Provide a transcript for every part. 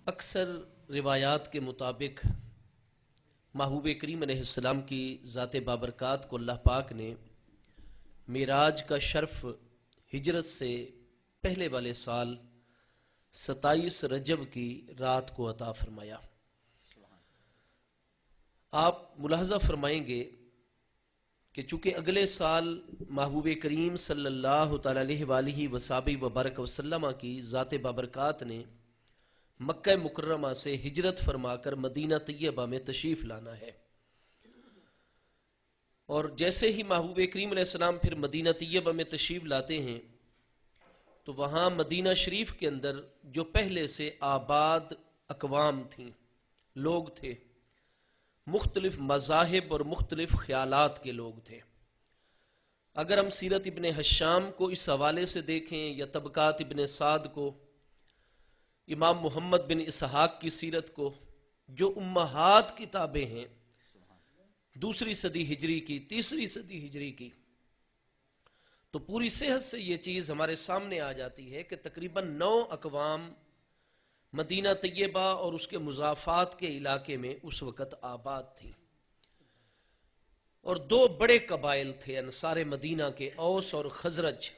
اکثر روایات کے مطابق محبوب کریم علیہ السلام کی ذات بابرکات کو اللہ پاک نے معراج کا شرف ہجرت سے پہلے والے سال 27 رجب کی رات کو عطا فرمایا۔ آپ ملاحظہ فرمائیں گے کہ چونکہ اگلے سال محبوب کریم صلی اللہ تعالی علیہ وآلہ وصحبہ وبارک وسلم کی ذات بابرکات نے مکہ مکرمہ سے ہجرت فرما کر مدینہ طیبہ میں تشریف لانا ہے، اور جیسے ہی محبوب کریم علیہ السلام پھر مدینہ طیبہ میں تشریف لاتے ہیں تو وہاں مدینہ شریف کے اندر جو پہلے سے آباد اقوام تھیں، لوگ تھے، مختلف مذاہب اور مختلف خیالات کے لوگ تھے۔ اگر ہم سیرت ابن حشام کو اس حوالے سے دیکھیں یا طبقات ابن سعد کو، امام محمد بن اسحاق کی سیرت کو، جو امہات کتابیں ہیں، دوسری صدی ہجری کی، تیسری صدی ہجری کی، تو پوری صحت سے یہ چیز ہمارے سامنے آ جاتی ہے کہ تقریباً 9 اقوام مدینہ طیبہ اور اس کے مضافات کے علاقے میں اس وقت آباد تھیں، اور 2 بڑے قبائل تھے انصار مدینہ کے، اوس اور خزرج،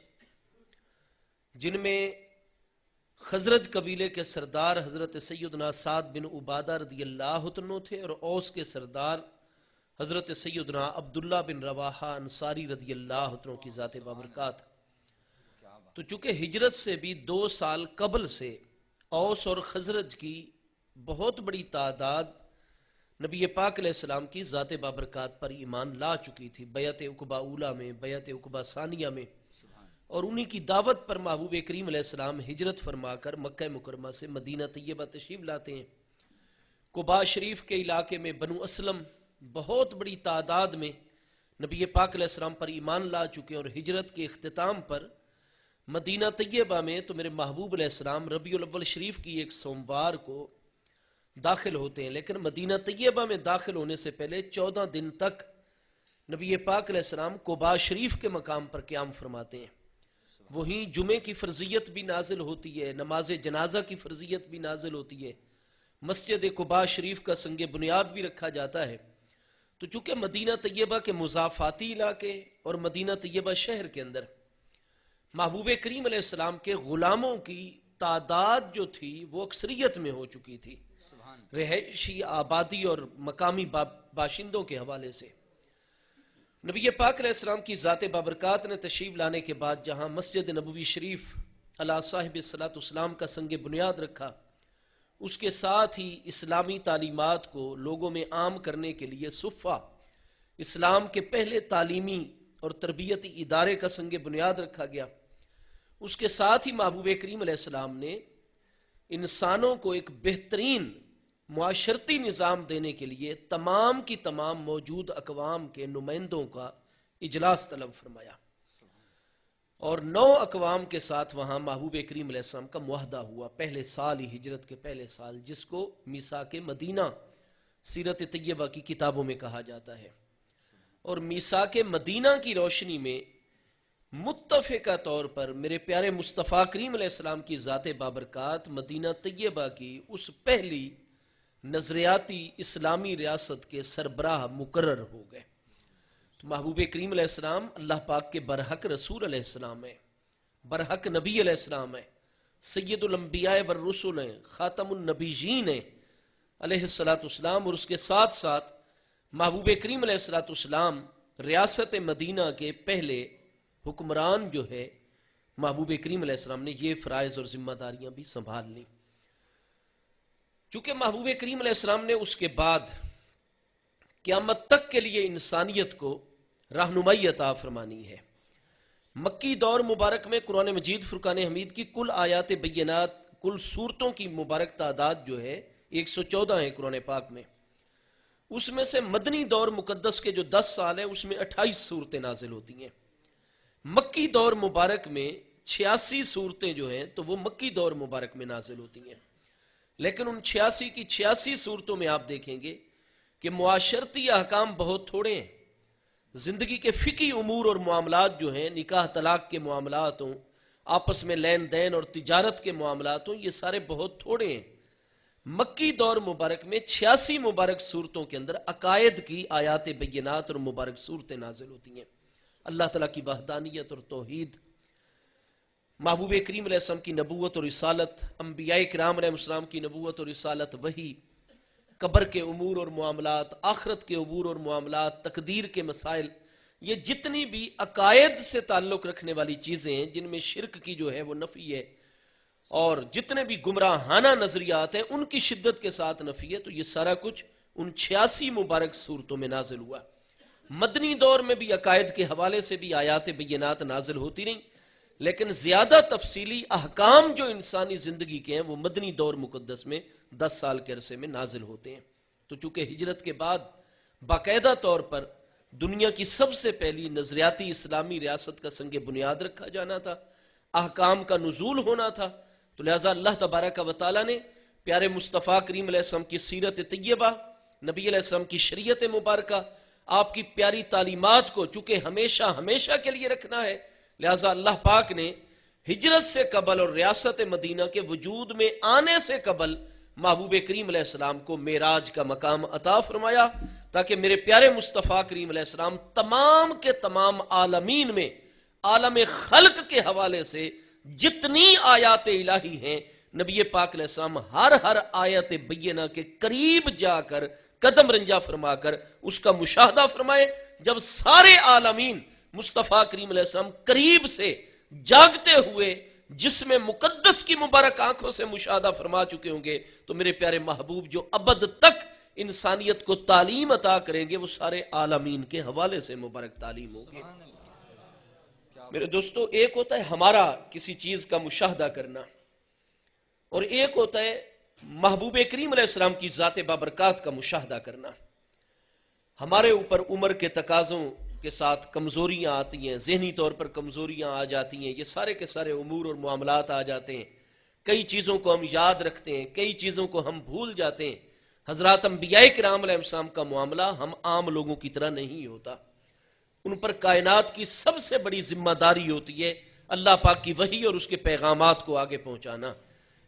جن میں خزرج قبیلے کے سردار حضرت سیدنا سعد بن عبادہ رضی اللہ عنہ تھے، اور اوس کے سردار حضرت سیدنا عبداللہ بن رواحہ انصاری رضی اللہ عنہ کی ذات بابرکات۔ تو چونکہ ہجرت سے بھی 2 سال قبل سے اوس اور خزرج کی بہت بڑی تعداد نبی پاک علیہ السلام کی ذات بابرکات پر ایمان لا چکی تھی، بیعت عقبہ اولیٰ میں، بیعت عقبہ ثانیہ میں، اور انہی کی دعوت پر محبوب کریم علیہ السلام ہجرت فرما کر مکہ مکرمہ سے مدینہ طیبہ تشریف لاتے ہیں۔ قباء شریف کے علاقے میں بنو اسلم بہت بڑی تعداد میں نبی پاک علیہ السلام پر ایمان لا چکے ہیں، اور ہجرت کے اختتام پر مدینہ طیبہ میں تو میرے محبوب علیہ السلام ربیع الاول شریف کی ایک سوموار کو داخل ہوتے ہیں، لیکن مدینہ طیبہ میں داخل ہونے سے پہلے 14 دن تک نبی پاک علیہ السلام قباء شریف کے مقام پر قیام فرماتے ہیں۔ وہیں جمعے کی فرضیت بھی نازل ہوتی ہے، نماز جنازہ کی فرضیت بھی نازل ہوتی ہے، مسجد قباء شریف کا سنگ بنیاد بھی رکھا جاتا ہے۔ تو چونکہ مدینہ طیبہ کے مضافاتی علاقے اور مدینہ طیبہ شہر کے اندر محبوب کریم علیہ السلام کے غلاموں کی تعداد جو تھی وہ اکثریت میں ہو چکی تھی، رہائشی آبادی اور مقامی باشندوں کے حوالے سے، نبی پاک علیہ السلام کی ذات بابرکات نے تشریف لانے کے بعد جہاں مسجد نبوی شریف علی صاحب الصلاۃ والسلام کا سنگ بنیاد رکھا، اس کے ساتھ ہی اسلامی تعلیمات کو لوگوں میں عام کرنے کے لیے صفہ اسلام کے پہلے تعلیمی اور تربیتی ادارے کا سنگ بنیاد رکھا گیا۔ اس کے ساتھ ہی محبوب کریم علیہ السلام نے انسانوں کو ایک بہترین معاشرتی نظام دینے کے لیے تمام کی تمام موجود اقوام کے نمائندوں کا اجلاس طلب فرمایا، اور 9 اقوام کے ساتھ وہاں محبوب کریم علیہ السلام کا معاہدہ ہوا پہلے سال ہی، ہجرت کے پہلے سال، جس کو میثاق مدینہ سیرت طیبہ کی کتابوں میں کہا جاتا ہے۔ اور میثاق مدینہ کی روشنی میں متفقہ طور پر میرے پیارے مصطفیٰ کریم علیہ السلام کی ذات بابرکات مدینہ طیبہ کی اس پہلی نظریاتی اسلامی ریاست کے سربراہ مقرر ہو گئے۔ تو محبوب کریم علیہ السلام اللہ پاک کے برحق رسول علیہ السلام ہے، برحق نبی علیہ السلام ہے، سید الانبیاء والرسل ہیں، خاتم النبیین ہیں علیہ الصلاۃ والسلام، اور اس کے ساتھ ساتھ محبوب کریم علیہ الصلاۃ والسلام ریاست مدینہ کے پہلے حکمران جو ہے، محبوب کریم علیہ السلام نے یہ فرائض اور ذمہ داریاں بھی سنبھال لیں۔ چونکہ محبوب کریم علیہ السلام نے اس کے بعد قیامت تک کے لیے انسانیت کو رہنمائی عطا فرمانی ہے، مکی دور مبارک میں قرآن مجید فرقان حمید کی کل آیات بینات، کل صورتوں کی مبارک تعداد جو ہے 114 ہے قرآن پاک میں، اس میں سے مدنی دور مقدس کے جو 10 سال ہیں اس میں 28 صورتیں نازل ہوتی ہیں۔ مکی دور مبارک میں 86 صورتیں جو ہیں تو وہ مکی دور مبارک میں نازل ہوتی ہیں، لیکن ان 86 کی 86 صورتوں میں آپ دیکھیں گے کہ معاشرتی احکام بہت تھوڑے ہیں، زندگی کے فقہی امور اور معاملات جو ہیں، نکاح طلاق کے معاملات ہوں، آپس میں لین دین اور تجارت کے معاملات ہوں، یہ سارے بہت تھوڑے ہیں، مکی دور مبارک میں 86 مبارک صورتوں کے اندر عقائد کی آیات بینات اور مبارک صورتیں نازل ہوتی ہیں. اللہ تعالیٰ کی وحدانیت اور توحید، محبوب کریم علیہ السلام کی نبوت اور رسالت، انبیاء کرام علیہ السلام کی نبوت اور رسالت، وحی، قبر کے امور اور معاملات، آخرت کے امور اور معاملات، تقدیر کے مسائل، یہ جتنی بھی عقائد سے تعلق رکھنے والی چیزیں ہیں جن میں شرک کی جو ہے وہ نفی ہے، اور جتنے بھی گمراہانہ نظریات ہیں ان کی شدت کے ساتھ نفی ہے، تو یہ سارا کچھ ان 86 مبارک صورتوں میں نازل ہوا. مدنی دور میں بھی عقائد کے حوالے سے بھی آیات بینات نازل ہوتی رہیں، لیکن زیادہ تفصیلی احکام جو انسانی زندگی کے ہیں وہ مدنی دور مقدس میں 10 سال کے عرصے میں نازل ہوتے ہیں. تو چونکہ ہجرت کے بعد باقاعدہ طور پر دنیا کی سب سے پہلی نظریاتی اسلامی ریاست کا سنگ بنیاد رکھا جانا تھا، احکام کا نزول ہونا تھا، تو لہٰذا اللہ تبارک و تعالیٰ نے پیارے مصطفیٰ کریم علیہ السلام کی سیرت طیبہ، نبی علیہ السلام کی شریعت مبارکہ، آپ کی پیاری تعلیمات کو چونکہ ہمیشہ ہمیشہ کے لیے رکھنا ہے، لہٰذا اللہ پاک نے ہجرت سے قبل اور ریاست مدینہ کے وجود میں آنے سے قبل محبوب کریم علیہ السلام کو معراج کا مقام عطا فرمایا، تاکہ میرے پیارے مصطفیٰ کریم علیہ السلام تمام کے تمام عالمین میں عالم خلق کے حوالے سے جتنی آیات الہی ہیں، نبی پاک علیہ السلام ہر آیت بینہ کے قریب جا کر قدم رنجا فرما کر اس کا مشاہدہ فرمائے. جب سارے عالمین مصطفیٰ کریم علیہ السلام قریب سے جاگتے ہوئے جسم مقدس کی مبارک آنکھوں سے مشاہدہ فرما چکے ہوں گے، تو میرے پیارے محبوب جو ابد تک انسانیت کو تعلیم عطا کریں گے وہ سارے عالمین کے حوالے سے مبارک تعلیم ہوگی. میرے دوستو، ایک ہوتا ہے ہمارا کسی چیز کا مشاہدہ کرنا، اور ایک ہوتا ہے محبوب کریم علیہ السلام کی ذات بابرکات کا مشاہدہ کرنا. ہمارے اوپر عمر کے تقاضوں کے ساتھ کمزوریاں آتی ہیں، ذہنی طور پر کمزوریاں آ جاتی ہیں، یہ سارے کے سارے امور اور معاملات آ جاتے ہیں. کئی چیزوں کو ہم یاد رکھتے ہیں، کئی چیزوں کو ہم بھول جاتے ہیں. حضرات انبیاء کرام علیہ السلام کا معاملہ ہم عام لوگوں کی طرح نہیں ہوتا. ان پر کائنات کی سب سے بڑی ذمہ داری ہوتی ہے اللہ پاک کی وحی اور اس کے پیغامات کو آگے پہنچانا.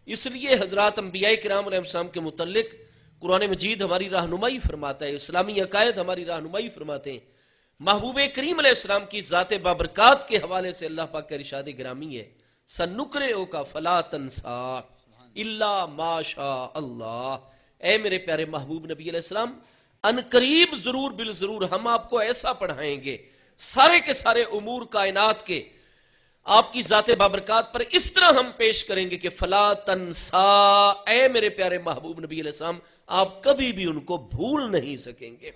اس لیے حضرات انبیاء کرام علیہ السلام کے متعلق قرآن مجید ہماری رہنمائی فرماتا ہے، اسلامی عقائد ہماری رہنمائی فرماتے ہیں. محبوب کریم علیہ السلام کی ذات بابرکات کے حوالے سے اللہ پاک کا ارشاد گرامی ہے، سنقرئک فلا تنسی الا ما شاء اللہ. اے میرے پیارے محبوب نبی علیہ السلام، ان قریب ضرور بالضرور ہم آپ کو ایسا پڑھائیں گے، سارے کے سارے امور کائنات کے آپ کی ذات بابرکات پر اس طرح ہم پیش کریں گے کہ فلا تنسا، اے میرے پیارے محبوب نبی علیہ السلام آپ کبھی بھی ان کو بھول نہیں سکیں گے.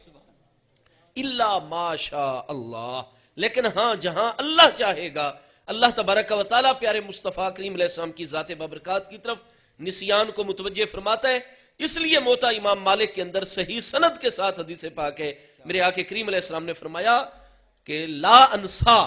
الا ما شاء اللہ، لیکن ہاں جہاں اللہ چاہے گا. اللہ تبارک و تعالیٰ پیارے مصطفیٰ کریم علیہ السلام کی ذات بابرکات کی طرف نسیان کو متوجہ فرماتا ہے. اس لیے موطا امام مالک کے اندر صحیح سند کے ساتھ حدیث پاک ہے، میرے آقا کریم علیہ السلام نے فرمایا کہ لا انسا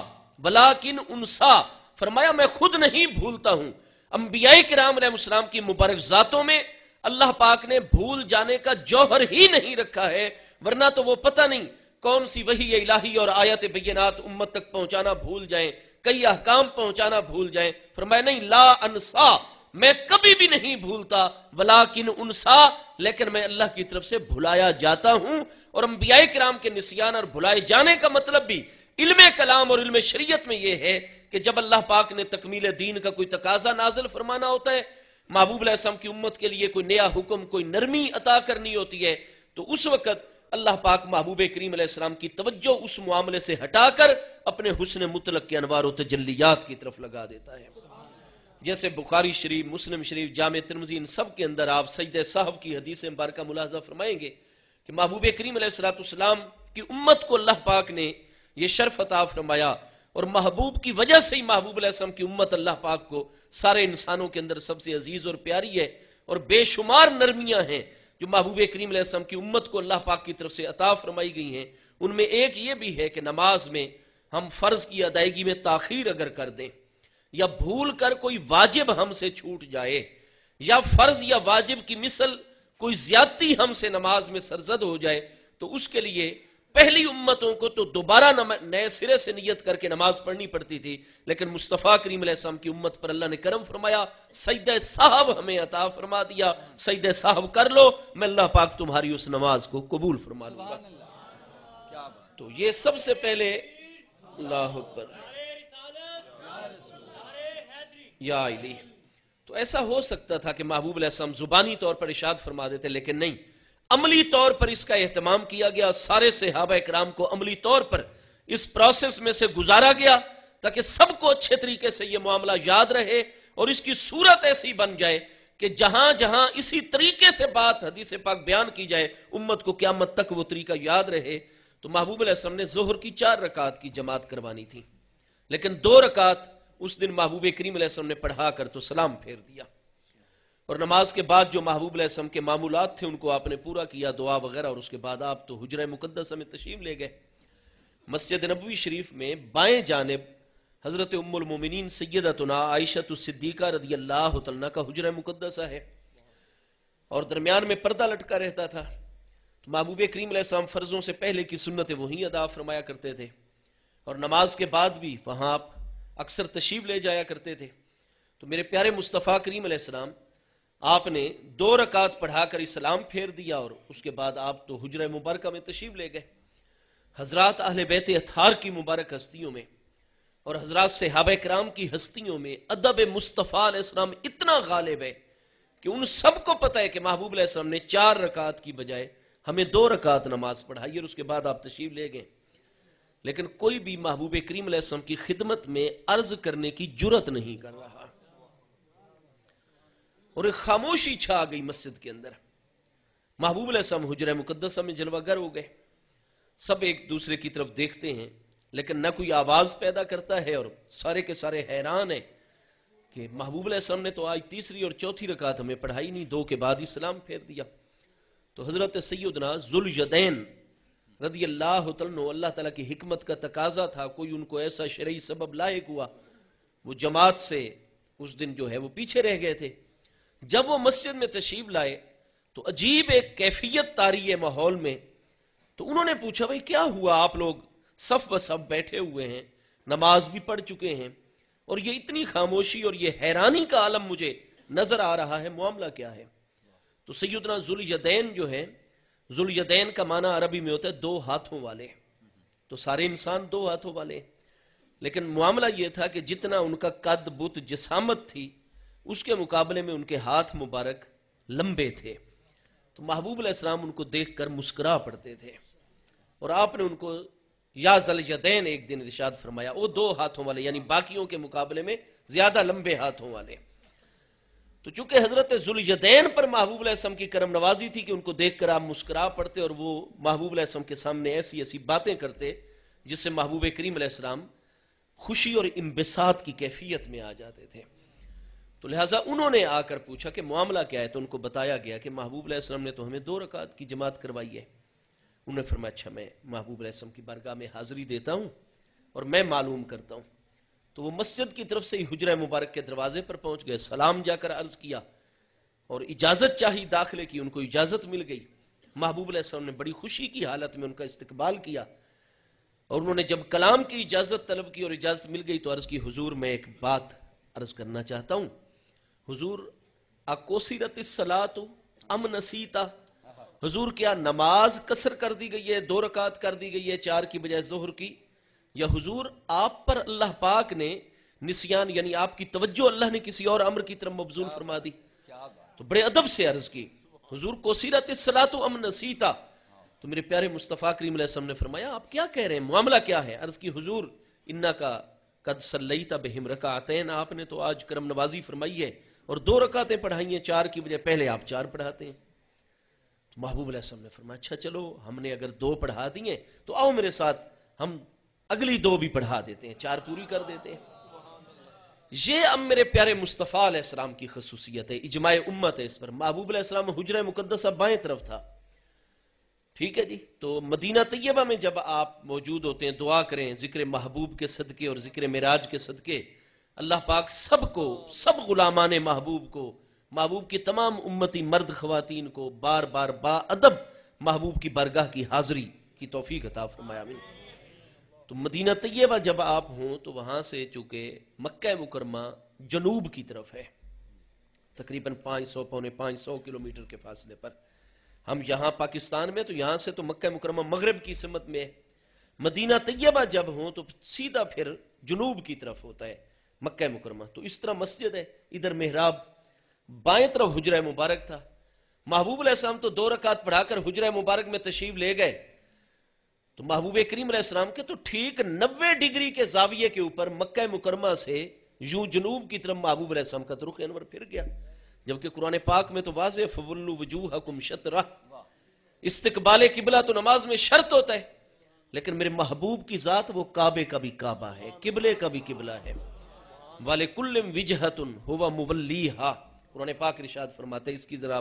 ولیکن انسا، فرمایا میں خود نہیں بھولتا ہوں. انبیاء کرام علیہ السلام کی مبارک ذاتوں میں اللہ پاک نے بھول جانے کا جوہر ہی نہیں رکھا ہے، ورنہ تو وہ پتہ نہیں کون سی وحی الہی اور آیات بینات امت تک پہنچانا بھول جائیں، کئی احکام پہنچانا بھول جائیں. فرمایا نہیں، لا انسا، میں کبھی بھی نہیں بھولتا، ولیکن انسا، لیکن میں اللہ کی طرف سے بھلایا جاتا ہوں. اور انبیاء کرام کے نسیان اور بھلائے جانے کا مطلب بھی علم کلام اور علم شریعت میں یہ ہے کہ جب اللہ پاک نے تکمیل دین کا کوئی تقاضا نازل فرمانا ہوتا ہے، محبوب علیہ السلام کی امت کے لیے کوئی نیا حکم، کوئی نرمی عطا کرنی ہوتی ہے، تو اس وقت اللہ پاک محبوب کریم علیہ السلام کی توجہ اس معاملے سے ہٹا کر اپنے حسن مطلق کے انوار و تجلیات کی طرف لگا دیتا ہے. جیسے بخاری شریف، مسلم شریف، جامع ترمذی، ان سب کے اندر آپ سجدہ سہو کی حدیث مبارکہ ملاحظہ فرمائیں گے کہ محبوب کریم علیہ السلام کی امت کو اللہ پاک نے یہ شرف عطا فرمایا، اور محبوب کی وجہ سے ہی محبوب علیہ السلام کی امت اللہ پاک کو سارے انسانوں کے اندر سب سے عزیز اور پیاری ہے. اور بے شمار نرمیاں ہیں جو محبوب کریم علیہ السلام کی امت کو اللہ پاک کی طرف سے عطا فرمائی گئی ہیں. ان میں ایک یہ بھی ہے کہ نماز میں ہم فرض کی ادائیگی میں تاخیر اگر کر دیں، یا بھول کر کوئی واجب ہم سے چھوٹ جائے، یا فرض یا واجب کی مثل کوئی زیادتی ہم سے نماز میں سرزد ہو جائے، تو اس کے لیے پہلی امتوں کو تو دوبارہ نئے سرے سے نیت کر کے نماز پڑھنی پڑتی تھی، لیکن مصطفیٰ کریم علیہ السلام کی امت پر اللہ نے کرم فرمایا، سجدہ صاحب ہمیں عطا فرما دیا، سجدہ صاحب کر لو، میں اللہ پاک تمہاری اس نماز کو قبول فرما لوں گا۔ تو یہ سب سے پہلے اللہ اکبر یا علی، تو ایسا ہو سکتا تھا کہ محبوب علیہ السلام زبانی طور پر ارشاد فرما دیتے، لیکن نہیں، عملی طور پر اس کا اہتمام کیا گیا، سارے صحابہ کرام کو عملی طور پر اس پروسیس میں سے گزارا گیا تاکہ سب کو اچھے طریقے سے یہ معاملہ یاد رہے اور اس کی صورت ایسی بن جائے کہ جہاں جہاں اسی طریقے سے بات حدیث پاک بیان کی جائے امت کو قیامت تک وہ طریقہ یاد رہے۔ تو محبوب علیہ السلام نے ظہر کی 4 رکعت کی جماعت کروانی تھی، لیکن 2 رکعت اس دن محبوب کریم علیہ السلام نے پڑھا کر تو سلام پھیر دیا، اور نماز کے بعد جو محبوب علیہ السلام کے معمولات تھے ان کو آپ نے پورا کیا، دعا وغیرہ، اور اس کے بعد آپ تو حجرہ مقدسہ میں تشریف لے گئے۔ مسجد نبوی شریف میں بائیں جانب حضرت ام المومنین سیدتنا عائشہ الصدیقہ رضی اللہ عنہا کا حجرہ مقدسہ ہے، اور درمیان میں پردہ لٹکا رہتا تھا۔ تو محبوب کریم علیہ السلام فرضوں سے پہلے کی سنتیں وہیں ادا فرمایا کرتے تھے، اور نماز کے بعد بھی وہاں آپ اکثر تشریف لے جایا کرتے تھے۔ تو میرے پیارے مصطفیٰ کریم علیہ السلام، آپ نے 2 رکعت پڑھا کر اسلام پھیر دیا، اور اس کے بعد آپ تو حجرہ مبارکہ میں تشریف لے گئے۔ حضرات اہل بیت اطہار کی مبارک ہستیوں میں اور حضرات صحابہ کرام کی ہستیوں میں ادب مصطفیٰ علیہ السلام اتنا غالب ہے کہ ان سب کو پتہ ہے کہ محبوب علیہ السلام نے 4 رکعت کی بجائے ہمیں 2 رکعت نماز پڑھائی، اور اس کے بعد آپ تشریف لے گئے۔ لیکن کوئی بھی محبوب کریم علیہ السلام کی خدمت میں عرض کرنے کی جرت نہیں کر رہا، اور ایک خاموشی چھا گئی مسجد کے اندر۔ محبوب علیہ السلام حجرہ مقدسہ میں جلوہ گر ہو گئے، سب ایک دوسرے کی طرف دیکھتے ہیں، لیکن نہ کوئی آواز پیدا کرتا ہے، اور سارے کے سارے حیران ہیں کہ محبوب علیہ السلام نے تو آج 3 اور 4 رکعت ہمیں پڑھائی نہیں، 2 کے بعد ہی سلام پھیر دیا۔ تو حضرت سیدنا ذوالیدین رضی اللہ عنہ، اللہ تعالیٰ کی حکمت کا تقاضا تھا، کوئی ان کو ایسا شرعی سبب لاحق ہوا، وہ جماعت سے اس دن جو ہے وہ پیچھے رہ گئے تھے۔ جب وہ مسجد میں تشریف لائے تو عجیب ایک کیفیت طاری ہے ماحول میں، تو انہوں نے پوچھا بھائی کیا ہوا، آپ لوگ صف بصف بیٹھے ہوئے ہیں، نماز بھی پڑھ چکے ہیں، اور یہ اتنی خاموشی اور یہ حیرانی کا عالم مجھے نظر آ رہا ہے، معاملہ کیا ہے؟ تو سیدنا ذوالیدین جو ہے، ذوالیدین کا معنی عربی میں ہوتا ہے 2 ہاتھوں والے، تو سارے انسان 2 ہاتھوں والے، لیکن معاملہ یہ تھا کہ جتنا ان کا قد بت جسامت تھی اس کے مقابلے میں ان کے ہاتھ مبارک لمبے تھے۔ تو محبوب علیہ السلام ان کو دیکھ کر مسکرا پڑتے تھے، اور آپ نے ان کو یا ذوالیدین ایک دن ارشاد فرمایا، وہ 2 ہاتھوں والے، یعنی باقیوں کے مقابلے میں زیادہ لمبے ہاتھوں والے۔ تو چونکہ حضرت ذوالیدین پر محبوب علیہ السلام کی کرم نوازی تھی کہ ان کو دیکھ کر آپ مسکرا پڑتے، اور وہ محبوب علیہ السلام کے سامنے ایسی ایسی باتیں کرتے جس سے محبوب کریم علیہ السلام خوشی اور انبساط کی کیفیت میں آ جاتے تھے۔ تو لہٰذا انہوں نے آ کر پوچھا کہ معاملہ کیا ہے، تو ان کو بتایا گیا کہ محبوب علیہ السلام نے تو ہمیں 2 رکعت کی جماعت کروائی ہے۔ انہوں نے فرمایا اچھا، میں محبوب علیہ السلام کی بارگاہ میں حاضری دیتا ہوں اور میں معلوم کرتا ہوں۔ تو وہ مسجد کی طرف سے ہی حجرہ مبارک کے دروازے پر پہنچ گئے، سلام جا کر عرض کیا اور اجازت چاہی داخلے کی، ان کو اجازت مل گئی۔ محبوب علیہ السلام نے بڑی خوشی کی حالت میں ان کا استقبال کیا، اور انہوں نے جب کلام کی اجازت طلب کی اور اجازت مل گئی تو عرض کی حضور میں ایک بات عرض کرنا چاہتا ہوں۔ حضور اکوسرت الصلاۃ ام نسیتا، حضور کیا نماز قصر کر دی گئی ہے، 2 رکعت کر دی گئی ہے 4 کی بجائے ظہر کی، یا حضور آپ پر اللہ پاک نے نسیان، یعنی آپ کی توجہ اللہ نے کسی اور امر کی طرف مبذول فرما دی؟ تو بڑے ادب سے عرض کی حضور کوسرت الصلاۃ ام نسیتا۔ تو میرے پیارے مصطفیٰ کریم علیہ السلام نے فرمایا آپ کیا کہہ رہے ہیں، معاملہ کیا ہے؟ عرض کی حضور انکا قد صلیت بہم رکعتین، آپ نے تو آج کرم نوازی فرمائی ہے اور 2 رکعتیں پڑھائی ہیں 4 کی بجائے، پہلے آپ 4 پڑھاتے ہیں۔ تو محبوب علیہ السلام نے فرمایا اچھا چلو، ہم نے اگر 2 پڑھا دی ہیں تو آؤ میرے ساتھ، ہم اگلی 2 بھی پڑھا دیتے ہیں، 4 پوری کر دیتے ہیں۔ یہ اب میرے پیارے مصطفیٰ علیہ السلام کی خصوصیت ہے، اجماع امت ہے اس پر۔ محبوب علیہ السلام حجرہ مقدسہ بائیں طرف تھا، ٹھیک ہے جی۔ تو مدینہ طیبہ میں جب آپ موجود ہوتے ہیں، دعا کریں ذکر محبوب کے صدقے اور ذکر معراج کے صدقے، اللہ پاک سب کو، سب غلامان محبوب کو، محبوب کی تمام امتی مرد خواتین کو بار بار با ادب محبوب کی بارگاہ کی حاضری کی توفیق عطا فرمائے آمین۔ تو مدینہ طیبہ جب آپ ہوں تو وہاں سے چونکہ مکہ مکرمہ جنوب کی طرف ہے، تقریباً 500-550 کلومیٹر کے فاصلے پر، ہم یہاں پاکستان میں، تو یہاں سے تو مکہ مکرمہ مغرب کی سمت میں ہے۔ مدینہ طیبہ جب ہوں تو سیدھا پھر جنوب کی طرف ہوتا ہے مکہ مکرمہ۔ تو اس طرح مسجد ہے، ادھر محراب، بائیں طرف حجرہ مبارک تھا۔ محبوب علیہ السلام تو 2 رکعت پڑھا کر حجرہ مبارک میں تشریف لے گئے، تو محبوب کریم علیہ السلام کے تو ٹھیک 90 ڈگری کے زاویے کے اوپر مکہ مکرمہ سے یوں جنوب کی طرف محبوب علیہ السلام کا رخ انور پھر گیا، جبکہ قرآن پاک میں تو واضح فَوَلُّوا وُجُوهَكُمْ شَطْرَهُ، استقبال قبلہ تو نماز میں شرط ہوتا ہے، لیکن میرے محبوب کی ذات وہ کعبے کا بھی کعبہ ہے، قبلے کا بھی قبلہ ہے۔ وَلِكُلٍّ وِجْهَةٌ هُوَ مُوَلِّيهَا، قرآن پاک ارشاد فرماتے ہیں، اس کی ذرا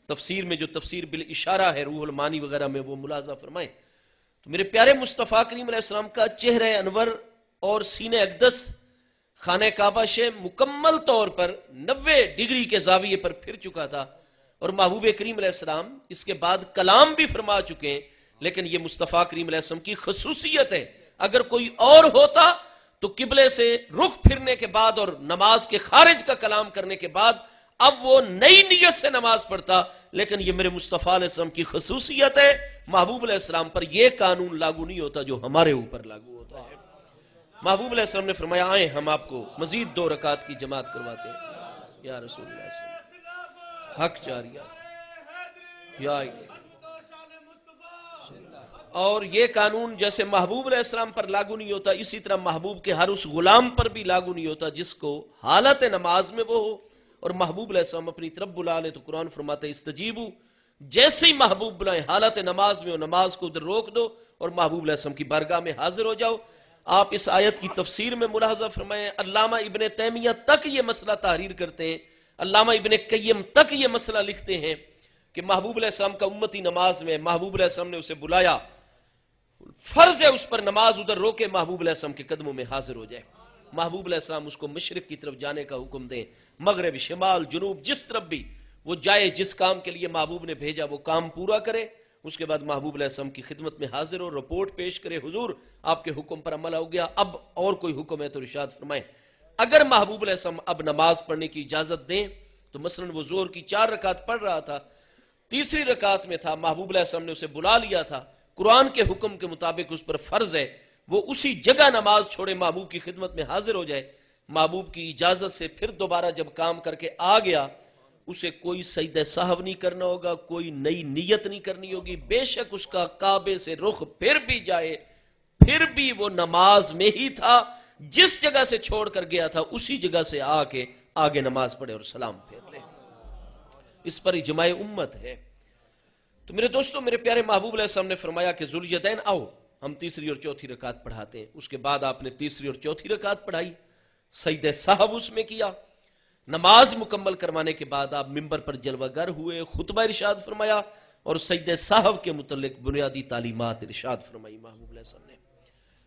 تفسیر میں جو تفسیر بالاشارہ ہے روح المعانی وغیرہ میں وہ ملاحظہ فرمائیں، تو میرے پیارے مصطفیٰ کریم علیہ السلام کا چہرہ انور اور سینہ اقدس خانہ کعبہ سے مکمل طور پر 90 ڈگری کے زاویے پر پھر چکا تھا، اور محبوب کریم علیہ السلام اس کے بعد کلام بھی فرما چکے ہیں، لیکن یہ مصطفیٰ کریم علیہ السلام کی خصوصیت ہے، اگر کوئی اور ہوتا تو قبلے سے رخ پھرنے کے بعد اور نماز کے خارج کا کلام کرنے کے بعد اب وہ نئی نیت سے نماز پڑھتا، لیکن یہ میرے مصطفیٰ علیہ السلام کی خصوصیت ہے، محبوب علیہ السلام پر یہ قانون لاگو نہیں ہوتا جو ہمارے اوپر لاگو ہوتا ہے۔ محبوب علیہ السلام نے فرمایا آئیں ہم آپ کو مزید 2 رکعت کی جماعت کرواتے ہیں، یا رسول اللہ صلی اللہ علیہ وسلم، حق جاریہ یا الہی۔ اور یہ قانون جیسے محبوب علیہ السلام پر لاگو نہیں ہوتا، اسی طرح محبوب کے ہر اس غلام پر بھی لاگو نہیں ہوتا جس کو حالت نماز میں وہ ہو اور محبوب علیہ السلام اپنی طرف بلا لے، تو قرآن فرماتا ہے استجیبو، جیسے ہی محبوب بلائیں حالت نماز میں، اور نماز کو ادھر روک دو اور محبوب علیہ السلام کی بارگاہ میں حاضر ہو جاؤ۔ آپ اس آیت کی تفسیر میں ملاحظہ فرمائیں، علامہ ابن تیمیہ تک یہ مسئلہ تحریر کرتے ہیں، علامہ ابن قیم تک یہ مسئلہ لکھتے ہیں کہ محبوب علیہ السلام کا امتی نماز میں، محبوب علیہ السلام نے اسے بلایا، فرض ہے اس پر نماز ادھر روکے، محبوب علیہ السلام کے قدموں میں حاضر ہو جائے، محبوب علیہ السلام اس کو مشرق کی طرف جانے کا حکم دیں، مغرب، شمال، جنوب، جس طرف بھی وہ جائے، جس کام کے لیے محبوب نے بھیجا وہ کام پورا کرے، اس کے بعد محبوب علیہ السلام کی خدمت میں حاضر ہو، رپورٹ پیش کرے، حضور آپ کے حکم پر عمل ہو گیا، اب اور کوئی حکم ہے تو ارشاد فرمائیں۔ اگر محبوب علیہ السلام اب نماز پڑھنے کی اجازت دیں تو مثلا وہ ظہر کی 4 رکعت پڑھ رہا تھا، تیسری رکعت میں تھا، محبوب علیہ السلام نے اسے بلا لیا تھا، قرآن کے حکم کے مطابق اس پر فرض ہے وہ اسی جگہ نماز چھوڑے، محبوب کی خدمت میں حاضر ہو جائے، محبوب کی اجازت سے پھر دوبارہ جب کام کر کے آ گیا اسے کوئی سجدہ سہو نہیں کرنا ہوگا، کوئی نئی نیت نہیں کرنی ہوگی، بے شک اس کا کعبے سے رخ پھر بھی جائے پھر بھی وہ نماز میں ہی تھا، جس جگہ سے چھوڑ کر گیا تھا اسی جگہ سے آ کے آگے نماز پڑھے اور سلام پھیر لے، اس پر اجماع امت ہے۔ تو میرے دوستوں، میرے پیارے محبوب علیہ السلام نے فرمایا کہ ذوالجدین آؤ، ہم تیسری اور چوتھی رکعت پڑھاتے ہیں۔ اس کے بعد آپ نے تیسری اور چوتھی رکعت پڑھائی، سجدہ سہو اس میں کیا، نماز مکمل کروانے کے بعد آپ ممبر پر جلوہ گر ہوئے، خطبہ ارشاد فرمایا اور سجدہ سہو کے متعلق بنیادی تعلیمات ارشاد فرمائی محبوب علیہ السلام نے۔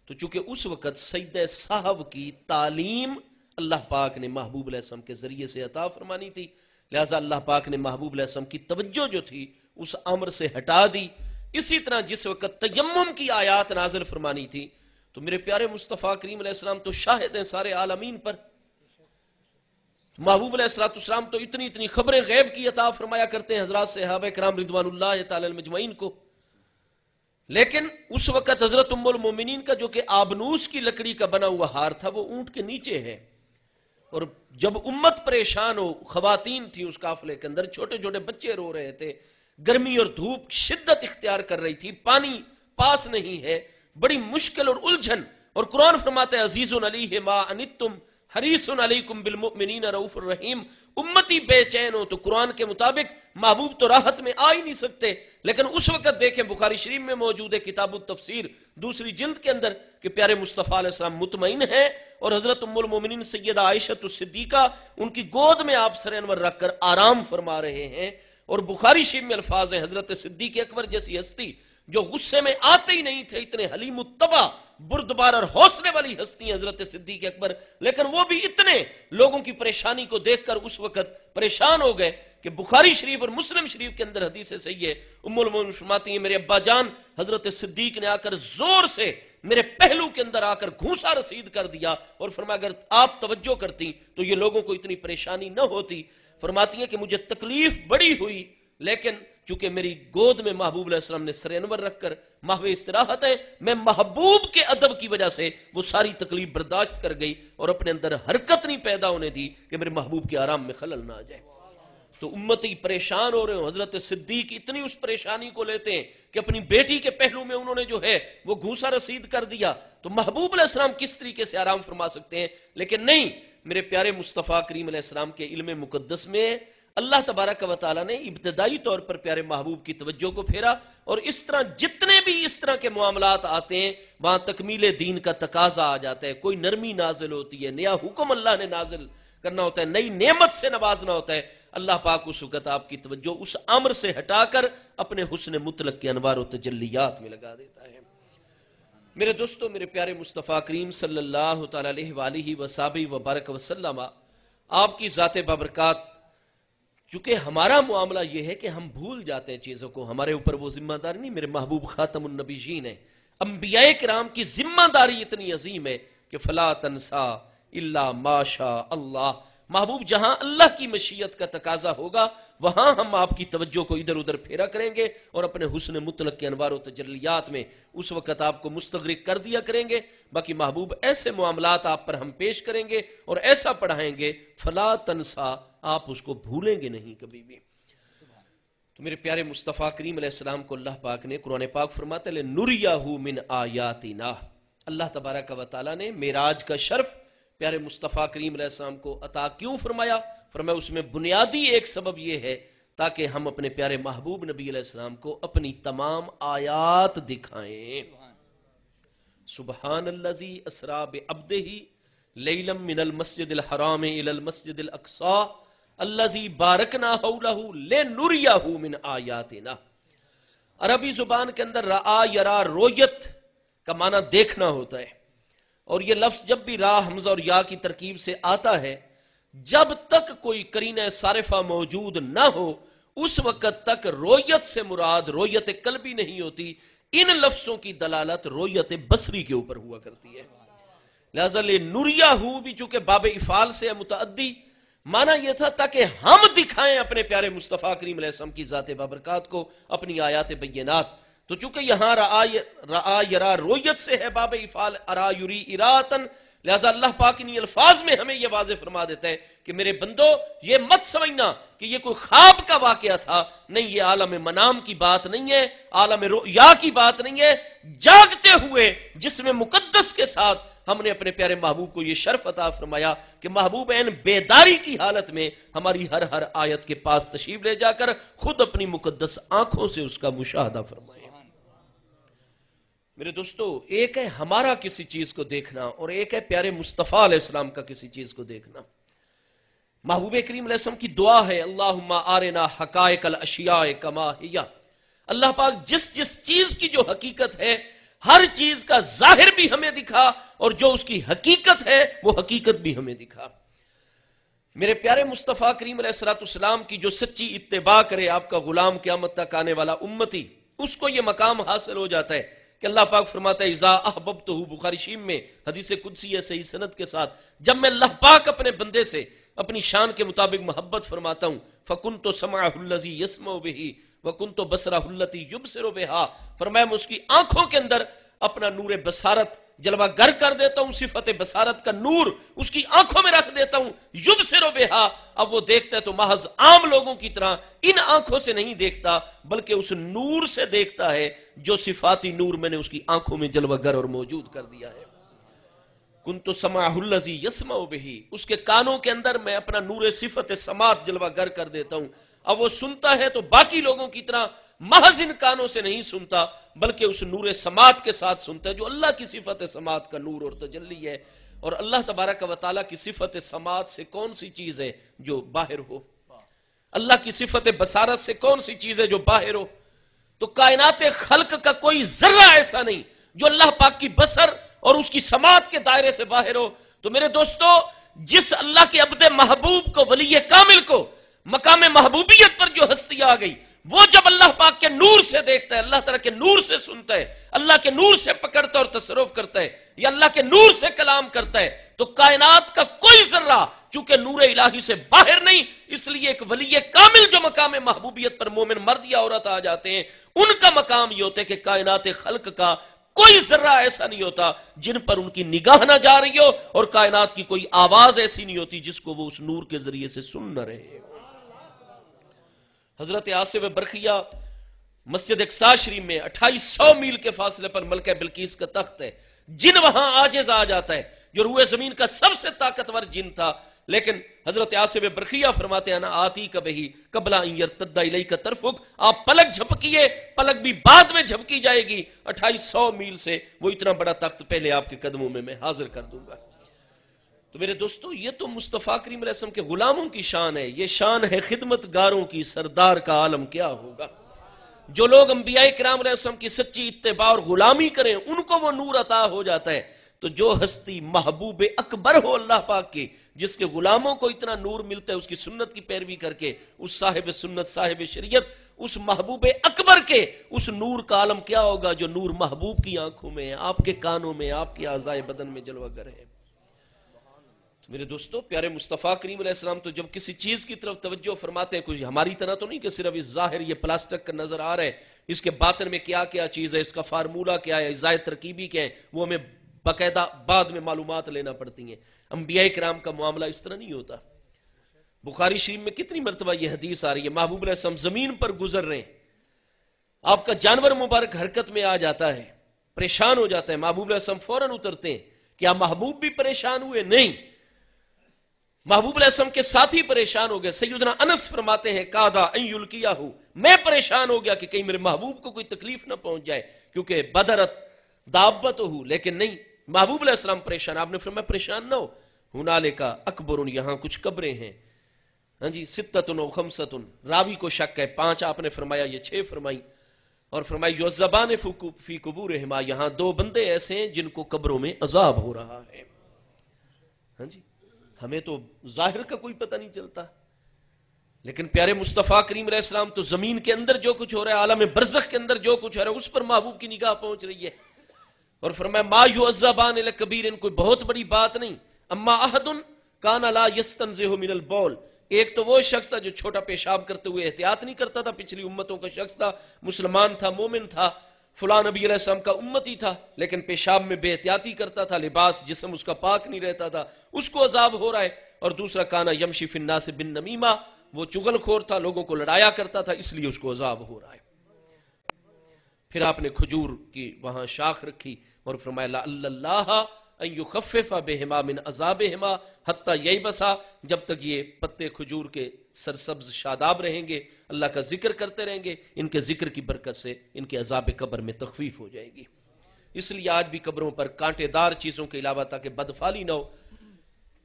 تو چونکہ اس وقت سجدہ سہو کی تعلیم اللہ پاک نے محبوب علیہ السلام کے ذریعے سے عطا فرمانی تھی، لہٰذا اللہ پاک نے محبوب علیہ السلام کی توجہ جو تھی اس امر سے ہٹا دی۔ اسی طرح جس وقت تیمم کی آیات نازل فرمانی تھی تو میرے پیارے مصطفیٰ کریم علیہ السلام تو شاہد ہیں سارے عالمین پر، محبوب علیہ السلام تو اتنی خبریں غیب کی عطا فرمایا کرتے ہیں حضرات صحابہ کرام رضوان اللہ تعالی مجمعین کو، لیکن اس وقت حضرت ام المومنین کا جو کہ آبنوس کی لکڑی کا بنا ہوا ہار تھا وہ اونٹ کے نیچے ہے، اور جب امت پریشان ہو، خواتین تھی اس قافلے کے اندر، چھوٹے چھوٹے بچے رو رہے تھے، گرمی اور دھوپ شدت اختیار کر رہی تھی، پانی پاس نہیں ہے، بڑی مشکل اور الجھن، اور قرآن فرماتا ہے عزیز علیہ ما انتم حریص علیکم بالمؤمنین رؤوف الرحیم، امتی بے چین ہو تو قرآن کے مطابق محبوب تو راحت میں آ ہی نہیں سکتے، لیکن اس وقت دیکھیں بخاری شریف میں موجود ہے کتاب التفسیر دوسری جلد کے اندر کہ پیارے مصطفیٰ علیہ السلام مطمئن ہیں، اور حضرت ام المومنین سیدہ عائشہ الصدیقہ ان کی گود میں آپ سر انور رکھ کر آرام فرما رہے ہیں، اور بخاری شریف میں الفاظ ہیں حضرت صدیق اکبر جیسی ہستی جو غصے میں آتے ہی نہیں تھے، اتنے حلیم الطبع بردبار اور حوصلے والی ہستی ہیں حضرت صدیق اکبر، لیکن وہ بھی اتنے لوگوں کی پریشانی کو دیکھ کر اس وقت پریشان ہو گئے کہ بخاری شریف اور مسلم شریف کے اندر حدیث صحیح ہے، ام المومنین فرماتی ہیں میرے ابا جان حضرت صدیق نے آ کر زور سے میرے پہلو کے اندر آ کر گھونسا رسید کر دیا اور فرمایا اگر آپ توجہ کرتی تو یہ لوگوں کو اتنی پریشانی نہ ہوتی۔ فرماتی ہیں کہ مجھے تکلیف بڑی ہوئی، لیکن چونکہ میری گود میں محبوب علیہ السلام نے سر انور رکھ کر محو استراحت ہے، میں محبوب کے ادب کی وجہ سے وہ ساری تکلیف برداشت کر گئی اور اپنے اندر حرکت نہیں پیدا ہونے دی کہ میرے محبوب کے آرام میں خلل نہ آ جائے۔ تو امتی پریشان ہو رہے ہوں، حضرت صدیق اتنی اس پریشانی کو لیتے ہیں کہ اپنی بیٹی کے پہلو میں انہوں نے جو ہے وہ گھوسا رسید کر دیا، تو محبوب علیہ السلام کس طریقے سے آرام فرما سکتے ہیں؟ لیکن نہیں، میرے پیارے مصطفیٰ کریم علیہ السلام کے علم مقدس میں اللہ تبارک و تعالیٰ نے ابتدائی طور پر پیارے محبوب کی توجہ کو پھیرا، اور اس طرح جتنے بھی اس طرح کے معاملات آتے ہیں وہاں تکمیل دین کا تقاضا آ جاتا ہے، کوئی نرمی نازل ہوتی ہے، نیا حکم اللہ نے نازل کرنا ہوتا ہے، نئی نعمت سے نوازنا ہوتا ہے، اللہ پاک اس وقت آپ کی توجہ اس امر سے ہٹا کر اپنے حسن مطلق کے انوار و تجلیات میں لگا دیتا ہے۔ میرے دوستو، میرے پیارے مصطفیٰ کریم صلی اللہ تعالیٰ علیہ وآلہ وصحبہ وبارک وسلم، آپ کی ذات بابرکات، چونکہ ہمارا معاملہ یہ ہے کہ ہم بھول جاتے ہیں چیزوں کو، ہمارے اوپر وہ ذمہ داری نہیں، میرے محبوب خاتم النبیین ہیں، انبیاء کرام کی ذمہ داری اتنی عظیم ہے کہ فلا تنسا الا ما شاء اللہ، محبوب جہاں اللہ کی مشیت کا تقاضا ہوگا وہاں ہم آپ کی توجہ کو ادھر ادھر پھیرا کریں گے اور اپنے حسن مطلق کے انوار و تجلیات میں اس وقت آپ کو مستغرق کر دیا کریں گے۔ باقی محبوب ایسے معاملات آپ پر ہم پیش کریں گے اور ایسا پڑھائیں گے فلا تنسا، آپ اس کو بھولیں گے نہیں کبھی بھی۔ تو میرے پیارے مصطفیٰ کریم علیہ السلام کو اللہ پاک نے قرآن پاک فرماتے ہیں لِنُرِيَهُ مِنْ آیَاتِنَا، اللہ تبارک و تعالیٰ نے معراج کا شرف پیارے مصطفیٰ کریم علیہ السلام کو عطا کیوں فرمایا؟ فرمایا اس میں بنیادی ایک سبب یہ ہے تاکہ ہم اپنے پیارے محبوب نبی علیہ السلام کو اپنی تمام آیات دکھائیں۔ سبحان الذی اسری بعبدہ لیلا من المسجد الحرام الی المسجد الاقصی الذی بارکنا حولہ لنریہ من آیاتنا۔ عربی زبان کے اندر رآ یرا رویت کا معنی دیکھنا ہوتا ہے، اور یہ لفظ جب بھی را حمزہ اور یا کی ترکیب سے آتا ہے، جب تک کوئی قرینہ صارفہ موجود نہ ہو اس وقت تک رویت سے مراد رویت قلبی نہیں ہوتی، ان لفظوں کی دلالت رویت بصری کے اوپر ہوا کرتی ہے۔ لہذا لِنُرِيَهُ بھی چونکہ باب افعال سے متعدی معنی یہ تھا تاکہ ہم دکھائیں اپنے پیارے مصطفیٰ کریم علیہ السلام کی ذات بابرکات کو اپنی آیات بینات، تو چونکہ یہاں رآ یرا رویت سے ہے باب افعال ارا یری اراتن، لہذا اللہ پاک انہی الفاظ میں ہمیں یہ واضح فرما دیتا ہے کہ میرے بندو یہ مت سمجھنا کہ یہ کوئی خواب کا واقعہ تھا، نہیں، یہ عالم منام کی بات نہیں ہے، عالم رؤیا کی بات نہیں ہے، جاگتے ہوئے جسم مقدس کے ساتھ ہم نے اپنے پیارے محبوب کو یہ شرف عطا فرمایا کہ محبوب این بیداری کی حالت میں ہماری ہر آیت کے پاس تشریف لے جا کر خود اپنی مقدس آنکھوں سے اس کا مشاہدہ فرمائے۔ میرے دوستو، ایک ہے ہمارا کسی چیز کو دیکھنا اور ایک ہے پیارے مصطفیٰ علیہ السلام کا کسی چیز کو دیکھنا۔ محبوب کریم علیہ السلام کی دعا ہے اللہم آرنا حقائق الاشیاء کما ہی، اللہ پاک جس چیز کی جو حقیقت ہے ہر چیز کا ظاہر بھی ہمیں دکھا اور جو اس کی حقیقت ہے وہ حقیقت بھی ہمیں دکھا۔ میرے پیارے مصطفیٰ کریم علیہ السلام کی جو سچی اتباع کرے آپ کا غلام قیامت تک آنے والا امتی، اس کو یہ مقام حاصل ہو جاتا ہے کہ اللہ پاک فرماتا ہے اذا احببتہ، بخاری شریف میں حدیث قدسی ہے صحیح سند کے ساتھ، جب میں اللہ پاک اپنے بندے سے اپنی شان کے مطابق محبت فرماتا ہوں فَكُنْتُ سَمْعَهُ الَّذِي يَسْمَعُ بِهِ وَكُنْتُ بَصَرَهُ الَّذِي يُبْصِرُ بِهَا، فرمایا میں اس کی آنکھوں کے اندر اپنا نور بصارت جلوہ گر کر دیتا ہوں، صفت بصارت کا نور اس کی آنکھوں میں رکھ دیتا ہوں، یبصر بہا، اب وہ دیکھتا ہے تو محض عام لوگوں کی طرح ان آنکھوں سے نہیں دیکھتا بلکہ اس نور سے دیکھتا ہے جو صفاتی نور میں نے اس کی آنکھوں میں جلوہ گر اور موجود کر دیا ہے۔ کنت سمعہ الذی یسمع بہ، اس کے کانوں کے اندر میں اپنا نور صفت سماعت جلوہ گر کر دیتا ہوں، اب وہ سنتا ہے تو باقی لوگوں کی طرح محض ان کانوں سے نہیں سنتا بلکہ اس نور سماعت کے ساتھ سنتا ہے جو اللہ کی صفت سماعت کا نور اور تجلی ہے۔ اور اللہ تبارک و تعالیٰ کی صفت سماعت سے کون سی چیز ہے جو باہر ہو؟ اللہ کی صفت بصارت سے کون سی چیز ہے جو باہر ہو؟ تو کائنات خلق کا کوئی ذرہ ایسا نہیں جو اللہ پاک کی بصر اور اس کی سماعت کے دائرے سے باہر ہو۔ تو میرے دوستو، جس اللہ کے عبد محبوب کو، ولی کامل کو مقام محبوبیت پر جو ہستی آ گئی، وہ جب اللہ پاک کے نور سے دیکھتا ہے، اللہ تعالیٰ کے نور سے سنتا ہے، اللہ کے نور سے پکڑتا ہے اور تصرف کرتا ہے، یا اللہ کے نور سے کلام کرتا ہے، تو کائنات کا کوئی ذرہ چونکہ نور الہی سے باہر نہیں، اس لیے ایک ولی کامل جو مقام محبوبیت پر مومن مرد یا عورت آ جاتے ہیں، ان کا مقام یہ ہوتا ہے کہ کائنات خلق کا کوئی ذرہ ایسا نہیں ہوتا جن پر ان کی نگاہ نہ جا رہی ہو، اور کائنات کی کوئی آواز ایسی نہیں ہوتی جس کو وہ اس نور کے ذریعے سے سن نہ رہے۔ حضرت آصف برقیہ مسجد اقصی شریف میں 2800 میل کے فاصلے پر ملکہ بلقیس کا تخت ہے، جن وہاں عاجز آ جاتا ہے، جو روئے زمین کا سب سے طاقتور جن تھا، لیکن حضرت آصف برقیہ فرماتے ہیں نا آتی کبھی قبل ان یرتد الیک طرفک، آپ پلک جھپکیے، پلک بھی بعد میں جھپکی جائے گی، 2800 میل سے وہ اتنا بڑا تخت پہلے آپ کے قدموں میں حاضر کر دوں گا۔ تو میرے دوستو، یہ تو مصطفیٰ کریم علیہ السلام کے غلاموں کی شان ہے، یہ شان ہے خدمت گاروں کی، سردار کا عالم کیا ہوگا۔ جو لوگ انبیاء کرام علیہ السلام کی سچی اتباع اور غلامی کریں، ان کو وہ نور عطا ہو جاتا ہے۔ تو جو ہستی محبوب اکبر ہو اللہ پاک کی، جس کے غلاموں کو اتنا نور ملتا ہے اس کی سنت کی پیروی کر کے، اس صاحب سنت صاحب شریعت، اس محبوب اکبر کے اس نور کا عالم کیا ہوگا جو نور محبوب کی آنکھوں میں ہے، آپ کے کانوں میں، آپ کے اعضاء بدن میں جلوہ گر ہے۔ میرے دوستو، پیارے مصطفیٰ کریم علیہ السلام تو جب کسی چیز کی طرف توجہ فرماتے ہیں، کچھ ہماری طرح تو نہیں کہ صرف اس ظاہر یہ پلاسٹک کا نظر آ رہا ہے، اس کے باطن میں کیا کیا چیز ہے، اس کا فارمولہ کیا ہے، اجزاء ترکیبی کیا ہے، وہ ہمیں باقاعدہ بعد میں معلومات لینا پڑتی ہیں۔ انبیاء کرام کا معاملہ اس طرح نہیں ہوتا۔ بخاری شریف میں کتنی مرتبہ یہ حدیث آ رہی ہے، محبوب علیہ السلام زمین پر گزر رہے ہیں، آپ کا جانور مبارک حرکت میں آ جاتا ہے، پریشان ہو جاتا ہے، محبوب علیہ السلام فوراً اترتے ہیں۔ کیا محبوب بھی پریشان ہوئے؟ نہیں، محبوب علیہ السلام کے ساتھی پریشان ہو گئے۔ سیدنا انس فرماتے ہیں کادا ان یلقیہ، میں پریشان ہو گیا کہ کہیں میرے محبوب کو کوئی تکلیف نہ پہنچ جائے، کیونکہ بدرت دابتہ، لیکن نہیں، محبوب علیہ السلام پریشان۔ آپ نے فرمایا پریشان نہ ہو، ہنالک اکبر، یہاں کچھ قبریں ہیں، ہاں جی، ستۃ و خمسۃ، راوی کو شک ہے 5 آپ نے فرمایا، یہ 6 فرمائی، اور فرمایا یعذبان فی قبورہما، یہاں 2 بندے ایسے ہیں جن کو قبروں میں عذاب ہو رہا ہے۔ ہاں جی، ہمیں تو ظاہر کا کوئی پتہ نہیں چلتا، لیکن پیارے مصطفیٰ کریم علیہ السلام تو زمین کے اندر جو کچھ ہو رہا ہے، عالم برزخ کے اندر جو کچھ ہو رہا ہے، اس پر محبوب کی نگاہ پہنچ رہی ہے، اور فرمایا ما یعذبان لکبیر، کوئی بہت بڑی بات نہیں، اما احد کان لا یستنزہ من البول، ایک تو وہ شخص تھا جو چھوٹا پیشاب کرتے ہوئے احتیاط نہیں کرتا تھا، پچھلی امتوں کا شخص تھا، مسلمان تھا، مومن تھا، فلاں نبی علیہ السلام کا امتی تھا، لیکن پیشاب میں بے احتیاطی کرتا تھا، لباس جسم اس کا پاک نہیں رہتا تھا، اس کو عذاب ہو رہا ہے۔ اور دوسرا کانا یمشی فی الناس بالنمیمہ، وہ چغل خور تھا، لوگوں کو لڑایا کرتا تھا، اس لیے اس کو عذاب ہو رہا ہے۔ پھر آپ نے کھجور کی وہاں شاخ رکھی اور فرمایا لعل اللہ ان یخفف بہما من عذابہما حتی ییبسا، جب تک یہ پتے کھجور کے سرسبز شاداب رہیں گے، اللہ کا ذکر کرتے رہیں گے، ان کے ذکر کی برکت سے ان کے عذاب قبر میں تخفیف ہو جائے گی۔ اس لیے آج بھی قبروں پر کانٹے دار چیزوں کے علاوہ تاکہ بدفعالی نہ ہو،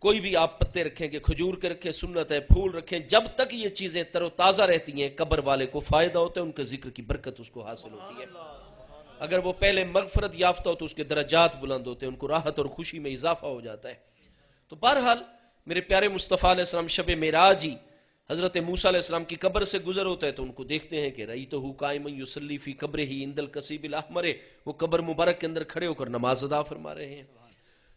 کوئی بھی آپ پتے رکھیں کہ کھجور کے رکھیں، سنت ہے، پھول رکھیں، جب تک یہ چیزیں تر و تازہ رہتی ہیں قبر والے کو فائدہ ہوتا ہے، ان کے ذکر کی برکت اس کو حاصل ہوتی ہے۔ اگر وہ پہلے مغفرت یافتہ ہو تو اس کے درجات بلند ہوتے ہیں، ان کو راحت اور خوشی میں اضافہ ہو جاتا ہے۔ تو بہرحال میرے پیارے مصطفیٰ علیہ السلام شب معراج ہی حضرت موسیٰ علیہ السلام کی قبر سے گزر ہوتا ہے تو ان کو دیکھتے ہیں کہ رأیتہ قائما یصلی فی قبرہ عند الکثیب الاحمر، وہ قبر مبارک کے اندر کھڑے ہو کر نماز ادا فرما رہے ہیں۔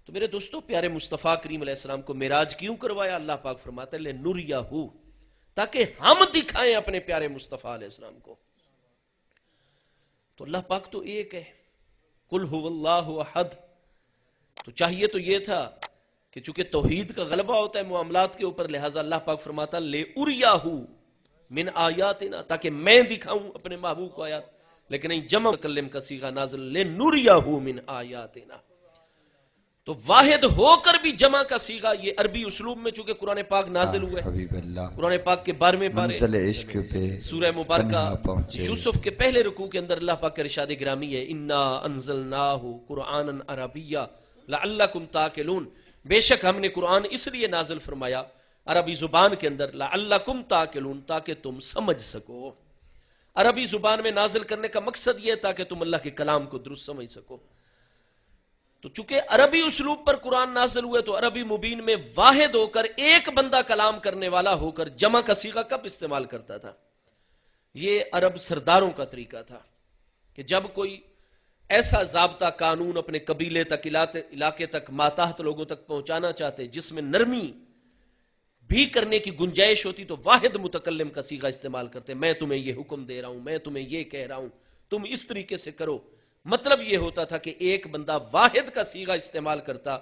تو میرے دوستو، پیارے مصطفیٰ کریم علیہ السلام کو معراج کیوں کروایا؟ اللہ پاک فرماتا ہے لنریہ، تاکہ ہم دکھائیں اپنے پیارے مصطفیٰ علیہ السلام کو۔ تو اللہ پاک تو ایک ہے، قل هو اللہ احد، تو چاہیے تو یہ تھا کہ چونکہ توحید کا غلبہ ہوتا ہے معاملات کے اوپر، لہٰذا اللہ پاک فرماتا لِأُرِيَهُ من آیاتنا، تاکہ میں دکھاؤں اپنے محبوب کو آیات، لیکن نہیں جمع متکلم کا صیغہ نازل لِنُرِيَهُ من آیاتنا، تو واحد ہو کر بھی جمع کا صیغہ، یہ عربی اسلوب میں چونکہ قرآن پاک نازل ہوئے، قرآن پاک کے 12ویں پارے سورہ مبارکہ یوسف کے پہلے رکوع کے اندر اللہ پاک کا ارشاد گرامی ہے انا انزلناہ قرآنا عربیا لعلکم تاکلون، بے شک ہم نے قرآن اس لیے نازل فرمایا عربی زبان کے اندر لعلکم تاکلون، تاکہ تم سمجھ سکو۔ عربی زبان میں نازل کرنے کا مقصد یہ ہے تاکہ تم اللہ کے کلام کو درست سمجھ سکو۔ تو چونکہ عربی اسلوب پر قرآن نازل ہوئے تو عربی مبین میں واحد ہو کر ایک بندہ کلام کرنے والا ہو کر جمع کا صیغہ کب استعمال کرتا تھا؟ یہ عرب سرداروں کا طریقہ تھا کہ جب کوئی ایسا ضابطہ قانون اپنے قبیلے تک، علاقے تک، ماتحت لوگوں تک پہنچانا چاہتے جس میں نرمی بھی کرنے کی گنجائش ہوتی تو واحد متکلم کا صیغہ استعمال کرتے. میں تمہیں یہ حکم دے رہا ہوں، میں تمہیں یہ کہہ رہا ہوں، تم اس طریقے سے کرو. مطلب یہ ہوتا تھا کہ ایک بندہ واحد کا صیغہ استعمال کرتا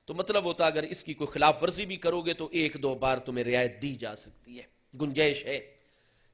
تو مطلب ہوتا اگر اس کی کوئی خلاف ورزی بھی کرو گے تو ایک دو بار تمہیں رعایت دی جا سکتی ہے، گنجائش ہے.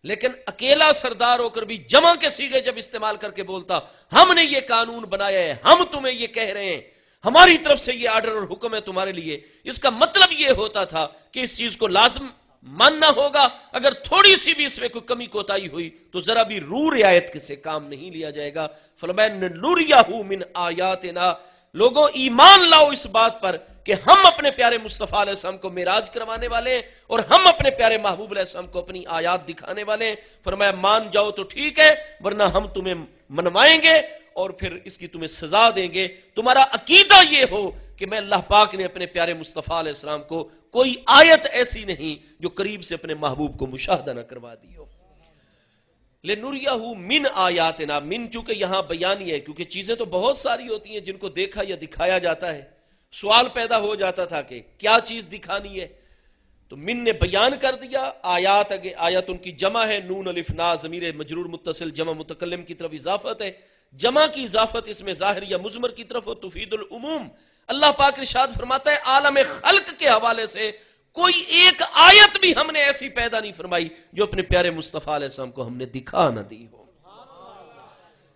لیکن اکیلا سردار ہو کر بھی جمع کے صیغے جب استعمال کر کے بولتا ہم نے یہ قانون بنایا ہے، ہم تمہیں یہ کہہ رہے ہیں، ہماری طرف سے یہ آرڈر اور حکم ہے تمہارے لیے، اس کا مطلب یہ ہوتا تھا کہ اس چیز کو لازم ماننا ہوگا. اگر تھوڑی سی بھی اس میں کوئی کمی کوتاہی ہوئی تو ذرا بھی روح رعایت سے کام نہیں لیا جائے گا. فَلَنُرِيَهُ مِنْ آيَاتِنَا، لوگوں ایمان لاؤ اس بات پر کہ ہم اپنے پیارے مصطفیٰ علیہ السلام کو معراج کروانے والے ہیں اور ہم اپنے پیارے محبوب علیہ السلام کو اپنی آیات دکھانے والے ہیں. فرمایا مان جاؤ تو ٹھیک ہے، ورنہ ہم تمہیں منوائیں گے اور پھر اس کی تمہیں سزا دیں گے. تمہارا عقیدہ یہ ہو کہ میں اللہ پاک نے اپنے پیارے مصطفیٰ علیہ السلام کو کوئی آیت ایسی نہیں جو قریب سے اپنے محبوب کو مشاہدہ نہ کروا دی ہو. لِنُرِيَهُ مِنْ آیاتنا، من چونکہ یہاں بیانی ہے کیونکہ چیزیں تو بہت ساری ہوتی ہیں جن کو دیکھا یا دکھایا جاتا ہے. سوال پیدا ہو جاتا تھا کہ کیا چیز دکھانی ہے، تو من نے بیان کر دیا. آیات آیت ان کی جمع ہے، نون الف نا ضمیر مجرور متصل جمع متکلم کی طرف اضافت ہے. جمع کی اضافت اس میں ظاہر یا مضمر کی طرف ہو تفید العموم. اللہ پاک ارشاد فرماتا ہے عالم خلق کے حوالے سے کوئی ایک آیت بھی ہم نے ایسی پیدا نہیں فرمائی جو اپنے پیارے مصطفیٰ علیہ السلام کو ہم نے دکھا نہ دی ہو.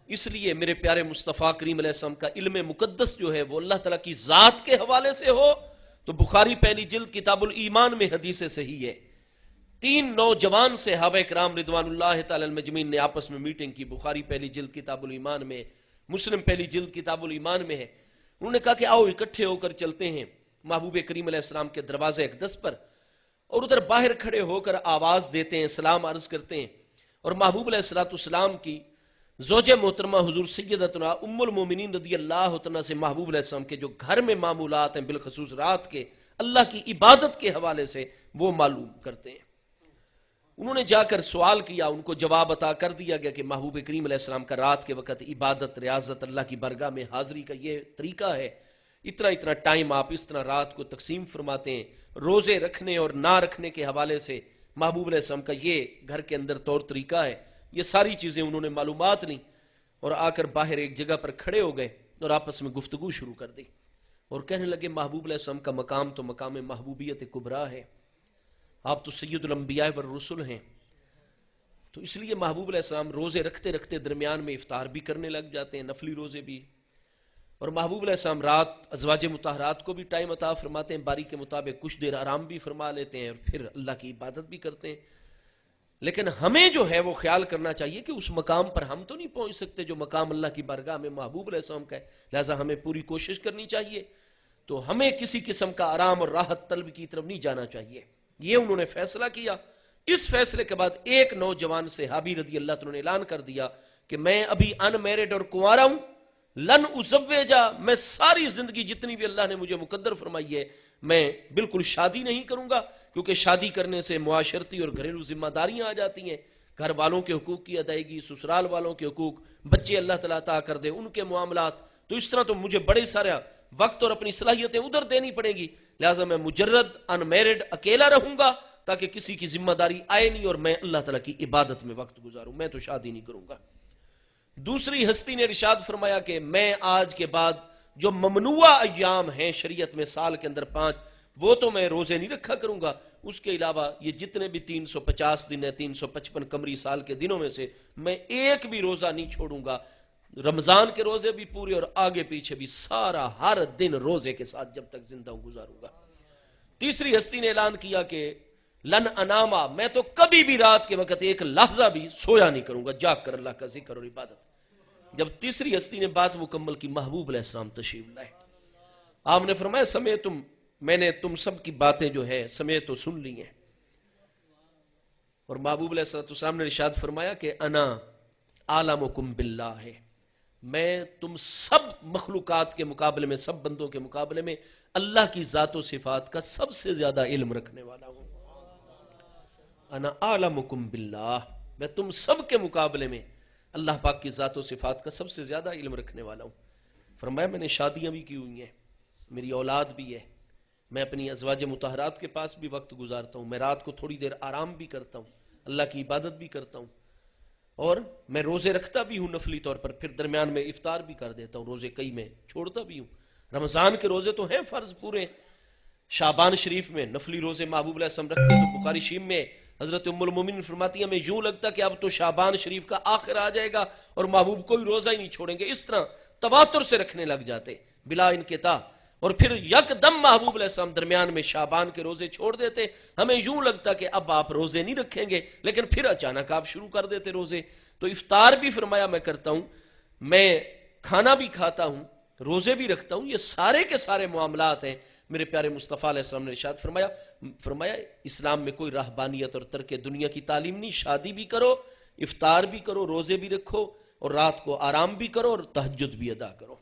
اس لیے میرے پیارے مصطفیٰ کریم علیہ السلام کا علم مقدس جو ہے وہ اللہ تعالیٰ کی ذات کے حوالے سے ہو تو بخاری پہلی جلد کتاب الایمان میں حدیث صحیح ہے. 3 نوجوان صحابہ کرام رضوان اللہ تعالی المجمعین نے آپس میں میٹنگ کی. بخاری پہلی جلد کتاب الایمان میں، مسلم پہلی جلد کتاب الایمان میں ہے. انہوں نے کہا کہ آؤ اکٹھے ہو کر چلتے ہیں محبوب کریم علیہ السلام کے دروازے اقدس پر، اور ادھر باہر کھڑے ہو کر آواز دیتے ہیں، سلام عرض کرتے ہیں. اور محبوب علیہ السلام کی زوجہ محترمہ حضور سیدتنا ام المومنین رضی اللہ عنہ سے محبوب علیہ السلام کے جو گھر میں معمولات ہیں بالخصوص رات کے اللہ کی عبادت کے حوالے سے وہ معلوم کرتے ہیں. انہوں نے جا کر سوال کیا، ان کو جواب عطا کر دیا گیا کہ محبوب کریم علیہ السلام کا رات کے وقت عبادت، ریاضت، اللہ کی بارگاہ میں حاضری کا یہ طریقہ ہے. اتنا ٹائم آپ اس طرح رات کو تقسیم فرماتے ہیں. روزے رکھنے اور نہ رکھنے کے حوالے سے محبوب علیہ السلام کا یہ گھر کے اندر طور طریقہ ہے. یہ ساری چیزیں انہوں نے معلومات لیں اور آ کر باہر ایک جگہ پر کھڑے ہو گئے اور آپس میں گفتگو شروع کر دی اور کہنے لگے محبوب علیہ السلام کا مقام تو مقام محبوبیت کبریٰ ہے، آپ تو سید الانبیاء والرسل ہیں. تو اس لیے محبوب علیہ السلام روزے رکھتے رکھتے درمیان میں افطار بھی کرنے لگ جاتے ہیں، نفلی روزے بھی. اور محبوب علیہ السلام رات ازواج مطہرات کو بھی ٹائم عطا فرماتے ہیں، باری کے مطابق کچھ دیر آرام بھی فرما لیتے ہیں اور پھر اللہ کی عبادت بھی کرتے ہیں. لیکن ہمیں جو ہے وہ خیال کرنا چاہیے کہ اس مقام پر ہم تو نہیں پہنچ سکتے جو مقام اللہ کی بارگاہ میں محبوب علیہ السلام کا ہے، لہٰذا ہمیں پوری کوشش کرنی چاہیے. تو ہمیں کسی قسم کا آرام اور راحت طلب کی طرف نہیں جانا چاہیے. یہ انہوں نے فیصلہ کیا. اس فیصلے کے بعد ایک نوجوان صحابی رضی اللہ عنہ نے اعلان کر دیا کہ میں ابھی ان میرڈ اور کنوارا ہوں، لن ازوجا، میں ساری زندگی جتنی بھی اللہ نے مجھے مقدر فرمائی ہے میں بالکل شادی نہیں کروں گا، کیونکہ شادی کرنے سے معاشرتی اور گھریلو ذمہ داریاں آ جاتی ہیں، گھر والوں کے حقوق کی ادائیگی، سسرال والوں کے حقوق، بچے اللہ تعالیٰ عطا کر دے ان کے معاملات، تو اس طرح تو مجھے بڑے سارا وقت اور اپنی صلاحیتیں ادھر دینی پڑیں گی، لہٰذا میں مجرد ان میرڈ اکیلا رہوں گا تاکہ کسی کی ذمہ داری آئے نہیں اور میں اللہ تعالیٰ کی عبادت میں وقت گزاروں، میں تو شادی نہیں کروں گا. دوسری ہستی نے ارشاد فرمایا کہ میں آج کے بعد جو ممنوع ایام ہیں شریعت میں سال کے اندر 5 وہ تو میں روزے نہیں رکھا کروں گا، اس کے علاوہ یہ جتنے بھی 350 دن ہیں 355 قمری سال کے دنوں میں سے میں ایک بھی روزہ نہیں چھوڑوں گا. رمضان کے روزے بھی پورے اور آگے پیچھے بھی سارا ہر دن روزے کے ساتھ جب تک زندہ ہوں گزاروں گا. تیسری ہستی نے اعلان کیا کہ لن اناما، میں تو کبھی بھی رات کے وقت ایک لحظہ بھی سویا نہیں کروں گا، جاگ کر اللہ کا ذکر اور عبادت. جب تیسری ہستی نے بات مکمل کی محبوب علیہ السلام تشریف لائے. آپ نے فرمایا میں نے تم سب کی باتیں جو ہے سمے تو سن لی ہیں. اور محبوب علیہ السلام نے ارشاد فرمایا کہ انا عالمکم باللہ ہے، میں تم سب مخلوقات کے مقابلے میں، سب بندوں کے مقابلے میں اللہ کی ذات و صفات کا سب سے زیادہ علم رکھنے والا ہوں۔ انا اعلمکم باللہ، میں تم سب کے مقابلے میں اللہ پاک کی ذات و صفات کا سب سے زیادہ علم رکھنے والا ہوں۔ فرمایا میں نے شادیاں بھی کی ہوئی ہیں، میری اولاد بھی ہے، میں اپنی ازواج مطہرات کے پاس بھی وقت گزارتا ہوں، میں رات کو تھوڑی دیر آرام بھی کرتا ہوں، اللہ کی عبادت بھی کرتا ہوں، اور میں روزے رکھتا بھی ہوں نفلی طور پر، پھر درمیان میں افطار بھی کر دیتا ہوں، روزے کئی میں چھوڑتا بھی ہوں۔ رمضان کے روزے تو ہیں فرض پورے، شعبان شریف میں نفلی روزے محبوب علیہ السلام رکھتے تو بخاری شریف میں حضرت ام المومنین فرماتی ہیں ہمیں یوں لگتا کہ اب تو شعبان شریف کا آخر آ جائے گا اور محبوب کوئی روزہ ہی نہیں چھوڑیں گے، اس طرح تواتر سے رکھنے لگ جاتے بلا انقطاع، اور پھر یک دم محبوب علیہ السلام درمیان میں شعبان کے روزے چھوڑ دیتے، ہمیں یوں لگتا کہ اب آپ روزے نہیں رکھیں گے، لیکن پھر اچانک آپ شروع کر دیتے روزے۔ تو افطار بھی فرمایا میں کرتا ہوں، میں کھانا بھی کھاتا ہوں، روزے بھی رکھتا ہوں، یہ سارے کے سارے معاملات ہیں۔ میرے پیارے مصطفیٰ علیہ السلام نے ارشاد فرمایا اسلام میں کوئی راہبانیت اور ترک دنیا کی تعلیم نہیں، شادی بھی کرو، افطار بھی کرو، روزے بھی رکھو، اور رات کو آرام بھی کرو اور تہجد بھی ادا کرو۔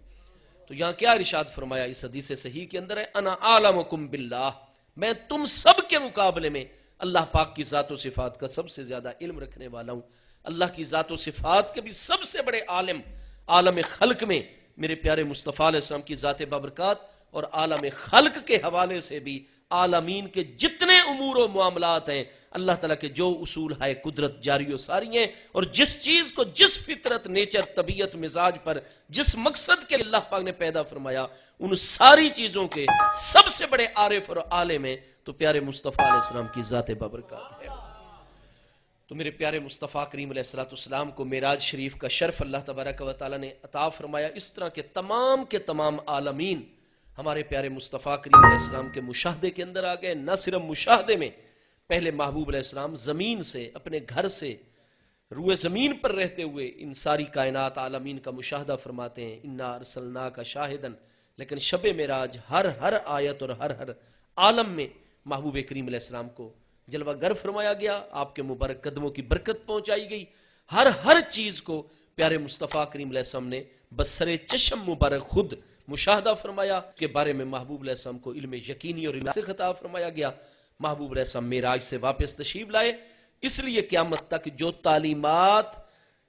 تو یہاں کیا ارشاد فرمایا اس حدیث صحیح کے اندر ہے، انا اعلمکم باللہ، میں تم سب کے مقابلے میں اللہ پاک کی ذات و صفات کا سب سے زیادہ علم رکھنے والا ہوں۔ اللہ کی ذات و صفات کے بھی سب سے بڑے عالم عالم خلق میں میرے پیارے مصطفیٰ علیہ السلام کی ذات بابرکات، اور عالم خلق کے حوالے سے بھی عالمین کے جتنے امور و معاملات ہیں، اللہ تعالیٰ کے جو اصول ہے قدرت جاری و ساری ہیں، اور جس چیز کو جس فطرت، نیچر، طبیعت، مزاج پر جس مقصد کے اللہ پاک نے پیدا فرمایا، ان ساری چیزوں کے سب سے بڑے عارف اور عالم ہیں تو پیارے مصطفیٰ علیہ السلام کی ذات بابرکات ہے۔ تو میرے پیارے مصطفیٰ کریم علیہ السلام کو معراج شریف کا شرف اللہ تبارک و تعالیٰ نے عطا فرمایا، اس طرح کے تمام عالمین ہمارے پیارے مصطفیٰ کریم علیہ السلام کے مشاہدے کے اندر آ گئے۔ نہ صرف مشاہدے میں، پہلے محبوب علیہ السلام زمین سے، اپنے گھر سے روئے زمین پر رہتے ہوئے ان ساری کائنات عالمین کا مشاہدہ فرماتے ہیں، انا ارسلناک شاہدن، لیکن شب معراج ہر آیت اور ہر عالم میں محبوب کریم علیہ السلام کو جلوہ گر فرمایا گیا، آپ کے مبارک قدموں کی برکت پہنچائی گئی، ہر چیز کو پیارے مصطفیٰ کریم علیہ السلام نے بسر چشم مبارک خود مشاہدہ فرمایا، کے بارے میں محبوب علیہ السلام کو علم یقینی اور علم خطاب فرمایا گیا۔ محبوب علیہ السلام معراج سے واپس تشریف لائے، اس لیے قیامت تک جو تعلیمات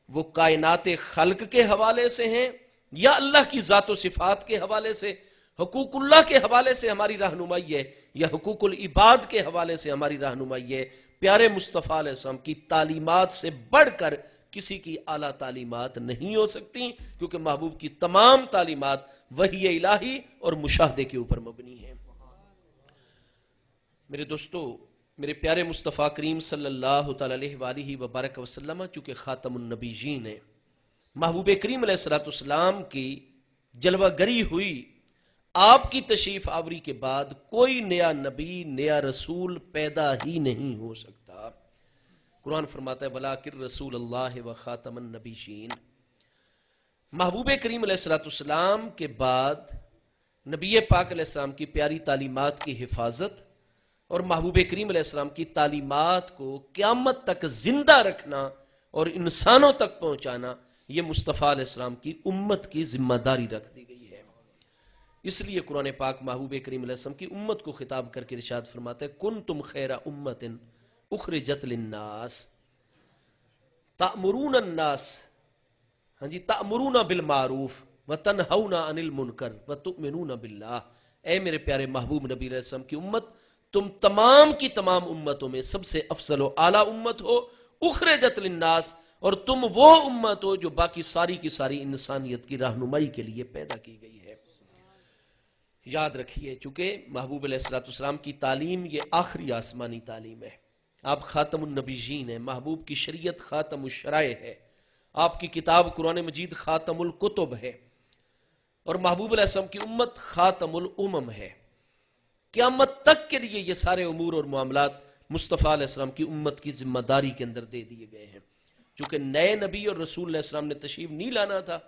وہ کائنات خلق کے حوالے سے ہیں یا اللہ کی ذات و صفات کے حوالے سے، حقوق اللہ کے حوالے سے ہماری رہنمائی ہے یا حقوق العباد کے حوالے سے ہماری رہنمائی ہے، پیارے مصطفیٰ علیہ السلام کی تعلیمات سے بڑھ کر کسی کی اعلیٰ تعلیمات نہیں ہو سکتی، کیونکہ محبوب کی تمام تعلیمات وحی الہی اور مشاہدے کے اوپر مبنی ہیں۔ میرے دوستو، میرے پیارے مصطفیٰ کریم صلی اللہ تعالی علیہ وآلہ وبارک وسلم چونکہ خاتم النبیین ہیں، محبوب کریم علیہ السلام کی جلوہ گری ہوئی، آپ کی تشریف آوری کے بعد کوئی نیا نبی، نیا رسول پیدا ہی نہیں ہو سکتا۔ قرآن فرماتا ہے وَلَٰكِن رسول اللہ وخاتم النبیین۔ محبوب کریم علیہ السلام کے بعد نبی پاک علیہ السلام کی پیاری تعلیمات کی حفاظت اور محبوب کریم علیہ السلام کی تعلیمات کو قیامت تک زندہ رکھنا اور انسانوں تک پہنچانا، یہ مصطفیٰ علیہ السلام کی امت کی ذمہ داری رکھ دی گئی ہے۔ اس لیے قرآن پاک محبوب کریم علیہ السلام کی امت کو خطاب کر کے ارشاد فرماتا ہے کنتم خیر امت اخرجت للناس تأمرون الناس تأمرون بالمعروف وتنہون عن المنکر وتؤمنون باللہ۔ اے میرے پیارے محبوب نبی علیہ السلام کی امت، تم تمام کی تمام امتوں میں سب سے افضل و اعلیٰ امت ہو، اخرجت للناس، اور تم وہ امت ہو جو باقی ساری کی ساری انسانیت کی رہنمائی کے لیے پیدا کی گئی ہے۔ یاد رکھیے چونکہ محبوب علیہ السلام کی تعلیم یہ آخری آسمانی تعلیم ہے، آپ خاتم النبیین ہیں، محبوب کی شریعت خاتم الشرائع ہے، آپ کی کتاب قرآن مجید خاتم الکتب ہے، اور محبوب علیہ السلام کی امت خاتم الامم ہے۔ قیامت تک کے لیے یہ سارے امور اور معاملات مصطفیٰ علیہ السلام کی امت کی ذمہ داری کے اندر دے دیے گئے ہیں۔ چونکہ نئے نبی اور رسول علیہ السلام نے تشریف نہیں لانا تھا،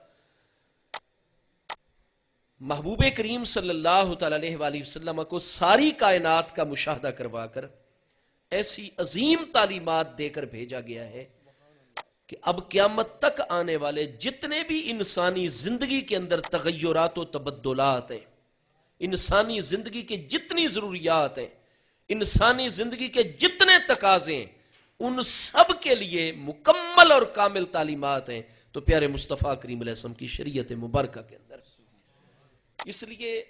محبوب کریم صلی اللہ تعالی علیہ وآلہ وسلم کو ساری کائنات کا مشاہدہ کروا کر ایسی عظیم تعلیمات دے کر بھیجا گیا ہے کہ اب قیامت تک آنے والے جتنے بھی انسانی زندگی کے اندر تغیرات و تبدلات ہیں، انسانی زندگی کے جتنی ضروریات ہیں، انسانی زندگی کے جتنے تقاضے ہیں، ان سب کے لیے مکمل اور کامل تعلیمات ہیں تو پیارے مصطفیٰ کریم علیہ السلام کی شریعت مبارکہ کے اندر۔ اس لیے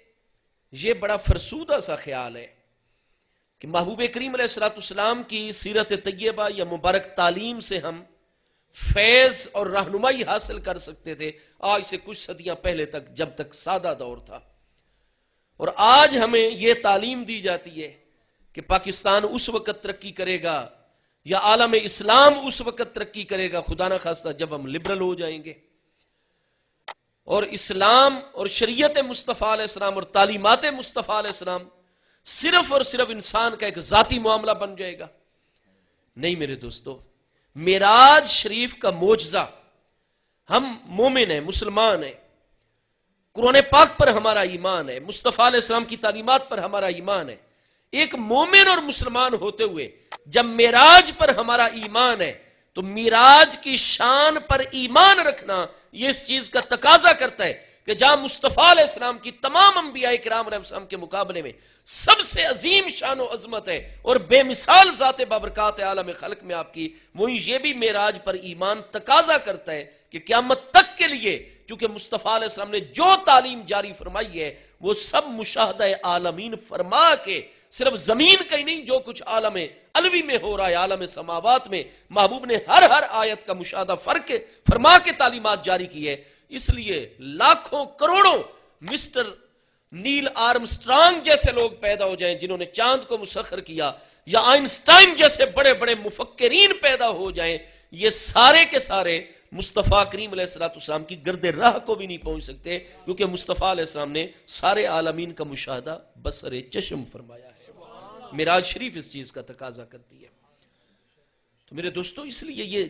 یہ بڑا فرسودہ سا خیال ہے کہ محبوب کریم علیہ السلام کی سیرت طیبہ یا مبارک تعلیم سے ہم فیض اور رہنمائی حاصل کر سکتے تھے آج سے کچھ صدیاں پہلے تک، جب تک سادہ دور تھا، اور آج ہمیں یہ تعلیم دی جاتی ہے کہ پاکستان اس وقت ترقی کرے گا یا عالم اسلام اس وقت ترقی کرے گا خدا نخواستہ جب ہم لبرل ہو جائیں گے، اور اسلام اور شریعت مصطفیٰ علیہ السلام اور تعلیمات مصطفیٰ علیہ السلام صرف اور صرف انسان کا ایک ذاتی معاملہ بن جائے گا۔ نہیں میرے دوستو، معراج شریف کا معجزہ، ہم مومن ہیں، مسلمان ہیں، قرآن پاک پر ہمارا ایمان ہے، مصطفیٰ علیہ السلام کی تعلیمات پر ہمارا ایمان ہے، ایک مومن اور مسلمان ہوتے ہوئے جب معراج پر ہمارا ایمان ہے تو معراج کی شان پر ایمان رکھنا یہ اس چیز کا تقاضا کرتا ہے کہ جہاں مصطفیٰ علیہ السلام کی تمام انبیاء کرام علیہ السلام کے مقابلے میں سب سے عظیم شان و عظمت ہے اور بے مثال ذات بابرکات عالم خلق میں آپ کی، وہی یہ بھی معراج پر ایمان تقاضا کرتا ہے کہ قیامت تک کے لیے، کیونکہ مصطفیٰ علیہ السلام نے جو تعلیم جاری فرمائی ہے وہ سب مشاہدہ عالمین فرما کے، صرف زمین کا ہی نہیں، جو کچھ عالم علوی میں ہو رہا ہے، عالم سماوات میں محبوب نے ہر آیت کا مشاہدہ فرما کے تعلیمات جاری کی ہے۔ اس لیے لاکھوں کروڑوں مسٹر نیل آرمسٹرانگ جیسے لوگ پیدا ہو جائیں جنہوں نے چاند کو مسخر کیا، یا آئنسٹائن جیسے بڑے بڑے مفکرین پیدا ہو جائیں، یہ سارے کے سارے مصطفیٰ کریم علیہ السلام کی گرد راہ کو بھی نہیں پہنچ سکتے، کیونکہ مصطفیٰ علیہ السلام نے سارے عالمین کا مشاہدہ بصر چشم فرمایا ہے۔ معراج شریف اس چیز کا تقاضا کرتی ہے۔ تو میرے دوستو، اس لیے یہ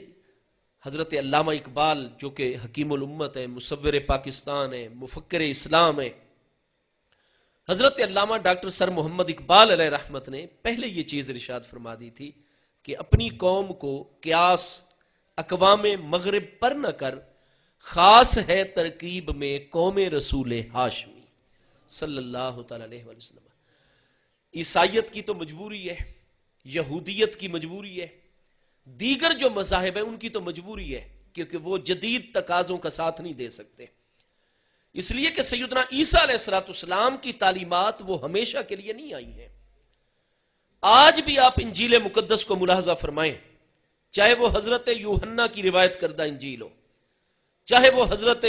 حضرت علامہ اقبال جو کہ حکیم الامت ہے، مصور پاکستان ہے، مفکر اسلام ہے، حضرت علامہ ڈاکٹر سر محمد اقبال علیہ رحمت نے پہلے یہ چیز ارشاد فرما دی تھی کہ اپنی قوم کو قیاس اقوام مغرب پر نہ کر، خاص ہے ترکیب میں قوم رسول ہاشمی صلی اللہ تعالی علیہ وسلم۔ عیسائیت کی تو مجبوری ہے، یہودیت کی مجبوری ہے، دیگر جو مذاہب ہیں ان کی تو مجبوری ہے، کیونکہ وہ جدید تقاضوں کا ساتھ نہیں دے سکتے، اس لیے کہ سیدنا عیسیٰ علیہ السلام کی تعلیمات وہ ہمیشہ کے لیے نہیں آئی ہیں۔ آج بھی آپ انجیل مقدس کو ملاحظہ فرمائیں، چاہے وہ حضرت یوحنا کی روایت کردہ انجیل ہو، چاہے وہ حضرت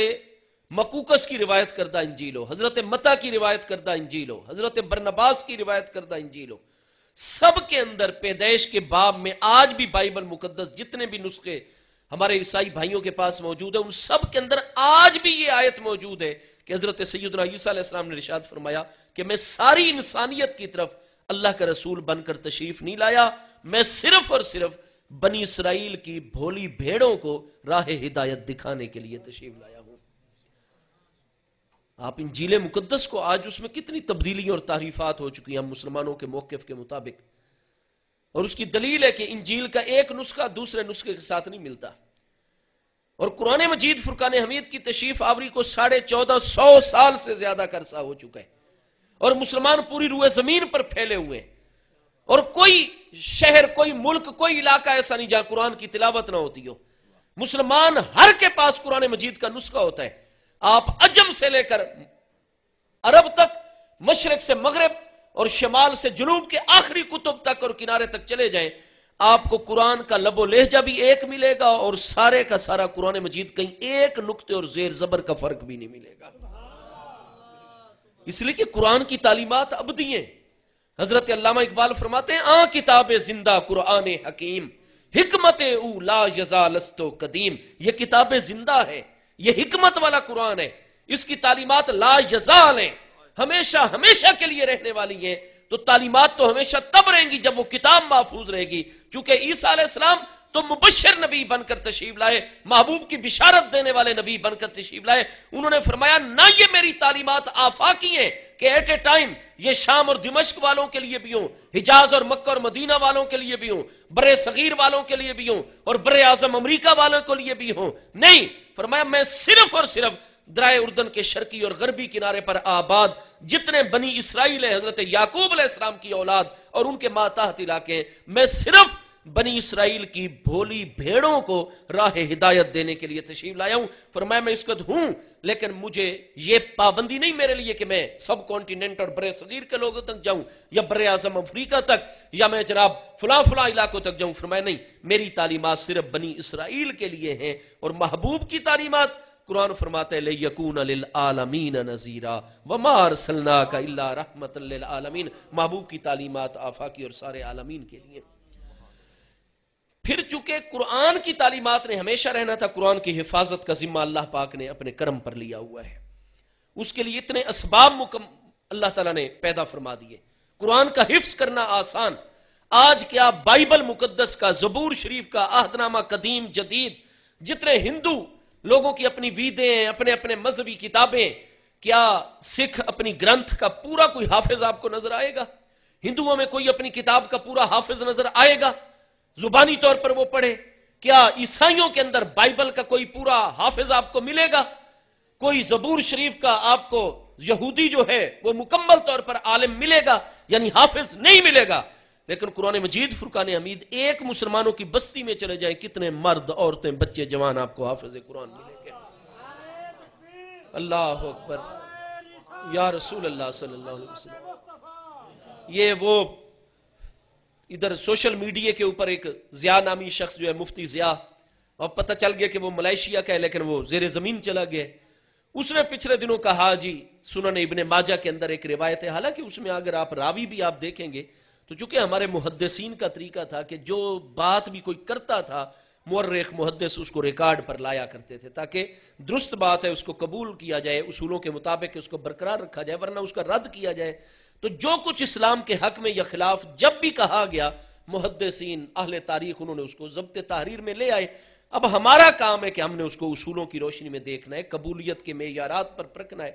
مقوقس کی روایت کردہ انجیل ہو، حضرت متی کی روایت کردہ انجیل ہو، حضرت برنباس کی روایت کردہ انجیل ہو، سب کے اندر پیدائش کے باب میں آج بھی بائبل مقدس جتنے بھی نسخے ہمارے عیسائی بھائیوں کے پاس موجود ہیں، ان سب کے اندر آج بھی یہ آیت موجود ہے کہ حضرت سیدنا عیسیٰ علیہ السلام نے ارشاد فرمایا کہ میں ساری انسانیت کی طرف اللہ کا رسول بن کر تشریف نہیں لایا، میں صرف اور صرف بنی اسرائیل کی بھولی بھیڑوں کو راہ ہدایت دکھانے کے لیے تشریف لایا ہوں۔ آپ انجیل مقدس کو آج اس میں کتنی تبدیلیاں اور تحریفات ہو چکی ہیں ہم مسلمانوں کے موقف کے مطابق، اور اس کی دلیل ہے کہ انجیل کا ایک نسخہ دوسرے نسخے کے ساتھ نہیں ملتا، اور قرآن مجید فرقان حمید کی تشریف آوری کو 1450 سال سے زیادہ کا عرصہ ہو چکا ہے، اور مسلمان پوری روئے زمین پر پھیلے ہوئے ہیں، اور کوئی شہر، کوئی ملک، کوئی علاقہ ایسا نہیں جہاں قرآن کی تلاوت نہ ہوتی ہو۔ مسلمان ہر کے پاس قرآن مجید کا نسخہ ہوتا ہے، آپ عجم سے لے کر عرب تک، مشرق سے مغرب اور شمال سے جنوب کے آخری کتب تک اور کنارے تک چلے جائیں، آپ کو قرآن کا لب و لہجہ بھی ایک ملے گا، اور سارے کا سارا قرآن مجید کہیں ایک نقطے اور زیر زبر کا فرق بھی نہیں ملے گا، اس لیے کہ قرآن کی تعلیمات ابدی ہیں۔ حضرت علامہ اقبال فرماتے ہیں آن کتاب زندہ قرآن حکیم، حکمت او لا یزالستو قدیم، یہ کتاب زندہ ہے، یہ حکمت والا قرآن ہے، اس کی تعلیمات لا یزال ہیں، ہمیشہ ہمیشہ کے لیے رہنے والی ہیں۔ تو تعلیمات تو ہمیشہ تب رہیں گی جب وہ کتاب محفوظ رہے گی، کیونکہ عیسیٰ علیہ السلام تو مبشر نبی بن کر تشریف لائے، محبوب کی بشارت دینے والے نبی بن کر تشریف لائے۔ انہوں نے فرمایا نہ یہ میری تعلیمات آفاقی ہیں کہ ایٹ اے ٹائم یہ شام اور دمشق والوں کے لیے بھی ہوں، حجاز اور مکہ اور مدینہ والوں کے لیے بھی ہوں، بر صغیر والوں کے لیے بھی ہوں، اور بر اعظم امریکہ والوں کے لیے بھی ہوں، نہیں، فرمایا میں صرف اور صرف درائے اردن کے شرقی اور غربی کنارے پر آباد جتنے بنی اسرائیل ہیں، حضرت یعقوب علیہ السلام کی اولاد اور ان کے ماتحت علاقے ہیں، میں صرف بنی اسرائیل کی بھولی بھیڑوں کو راہ ہدایت دینے کے لیے تشریف لایا ہوں۔ فرمایا میں اس قد ہوں، لیکن مجھے یہ پابندی نہیں میرے لیے کہ میں سب کانٹیننٹ اور بر صغیر کے لوگوں تک جاؤں یا بر اعظم افریقہ تک یا میں جناب فلاں فلاں علاقوں تک جاؤں۔ فرمایا نہیں، میری تعلیمات صرف بنی اسرائیل کے لیے ہیں، اور محبوب کی تعلیمات قرآن فرماتا ہے لِيَكُونَ لِلْعَالَمِينَ نَذِيرًا وَمَا أَرْسَلْنَاكَ إِلَّا رَحْمَةً لِلْعَالَمِينَ۔ محبوب کی تعلیمات آفاقی اور سارے عالمین کے لیے۔ پھر چونکہ قرآن کی تعلیمات نے ہمیشہ رہنا تھا، قرآن کی حفاظت کا ذمہ اللہ پاک نے اپنے کرم پر لیا ہوا ہے، اس کے لیے اتنے اسباب اللہ تعالیٰ نے پیدا فرما دیے۔ قرآن کا حفظ کرنا آسان، آج کیا بائبل مقدس کا، زبور شریف کا، عہد نامہ قدیم جدید، جتنے ہندو لوگوں کی اپنی ویدیں، اپنے اپنے مذہبی کتابیں، کیا سکھ اپنی گرنتھ کا پورا کوئی حافظ آپ کو نظر آئے گا؟ ہندوؤں میں کوئی اپنی کتاب کا پورا حافظ نظر آئے گا زبانی طور پر وہ پڑھے؟ کیا عیسائیوں کے اندر بائبل کا کوئی پورا حافظ آپ کو ملے گا؟ کوئی زبور شریف کا آپ کو یہودی جو ہے وہ مکمل طور پر عالم ملے گا؟ یعنی حافظ نہیں ملے گا۔ لیکن قرآن مجید فرقان حمید، ایک مسلمانوں کی بستی میں چلے جائیں، کتنے مرد، عورتیں، بچے، جوان آپ کو حافظ قرآن ملیں گے۔ اللہ اکبر، یا رسول اللہ صلی اللہ علیہ وسلم۔ یہ وہ ادھر سوشل میڈیا کے اوپر ایک ضیاء نامی شخص جو ہے، مفتی ضیاء، اب پتہ چل گیا کہ وہ ملائیشیا کا ہے لیکن وہ زیر زمین چلا گیا، اس نے پچھلے دنوں کہا جی سنن ابن ماجہ کے اندر ایک روایت ہے، حالانکہ اس میں اگر آپ راوی بھی آپ دیکھیں گے تو چونکہ ہمارے محدثین کا طریقہ تھا کہ جو بات بھی کوئی کرتا تھا مورخ محدث اس کو ریکارڈ پر لایا کرتے تھے تاکہ درست بات ہے اس کو قبول کیا جائے، اصولوں کے مطابق اس کو برقرار رکھا جائے، ورنہ اس کا رد کیا جائے۔ تو جو کچھ اسلام کے حق میں یا خلاف جب بھی کہا گیا، محدثین اہل تاریخ انہوں نے اس کو ضبط تحریر میں لے آئے۔ اب ہمارا کام ہے کہ ہم نے اس کو اصولوں کی روشنی میں دیکھنا ہے، قبولیت کے معیارات پر پرکھنا ہے۔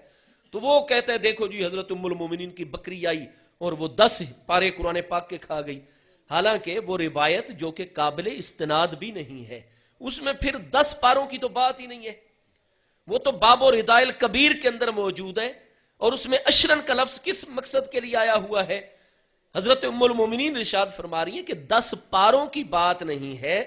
تو وہ کہتا ہے دیکھو جی حضرت ام المومنین کی بکری آئی اور وہ 10 پارے قرآن پاک کے کھا گئی، حالانکہ وہ روایت جو کہ قابل استناد بھی نہیں ہے، اس میں پھر 10 پاروں کی تو بات ہی نہیں ہے، وہ تو باب و ردائل کبیر کے اندر موجود ہے، اور اس میں اشرن کا لفظ کس مقصد کے لیے آیا ہوا ہے؟ حضرت ام المومنین ارشاد فرما رہی ہے کہ 10 پاروں کی بات نہیں ہے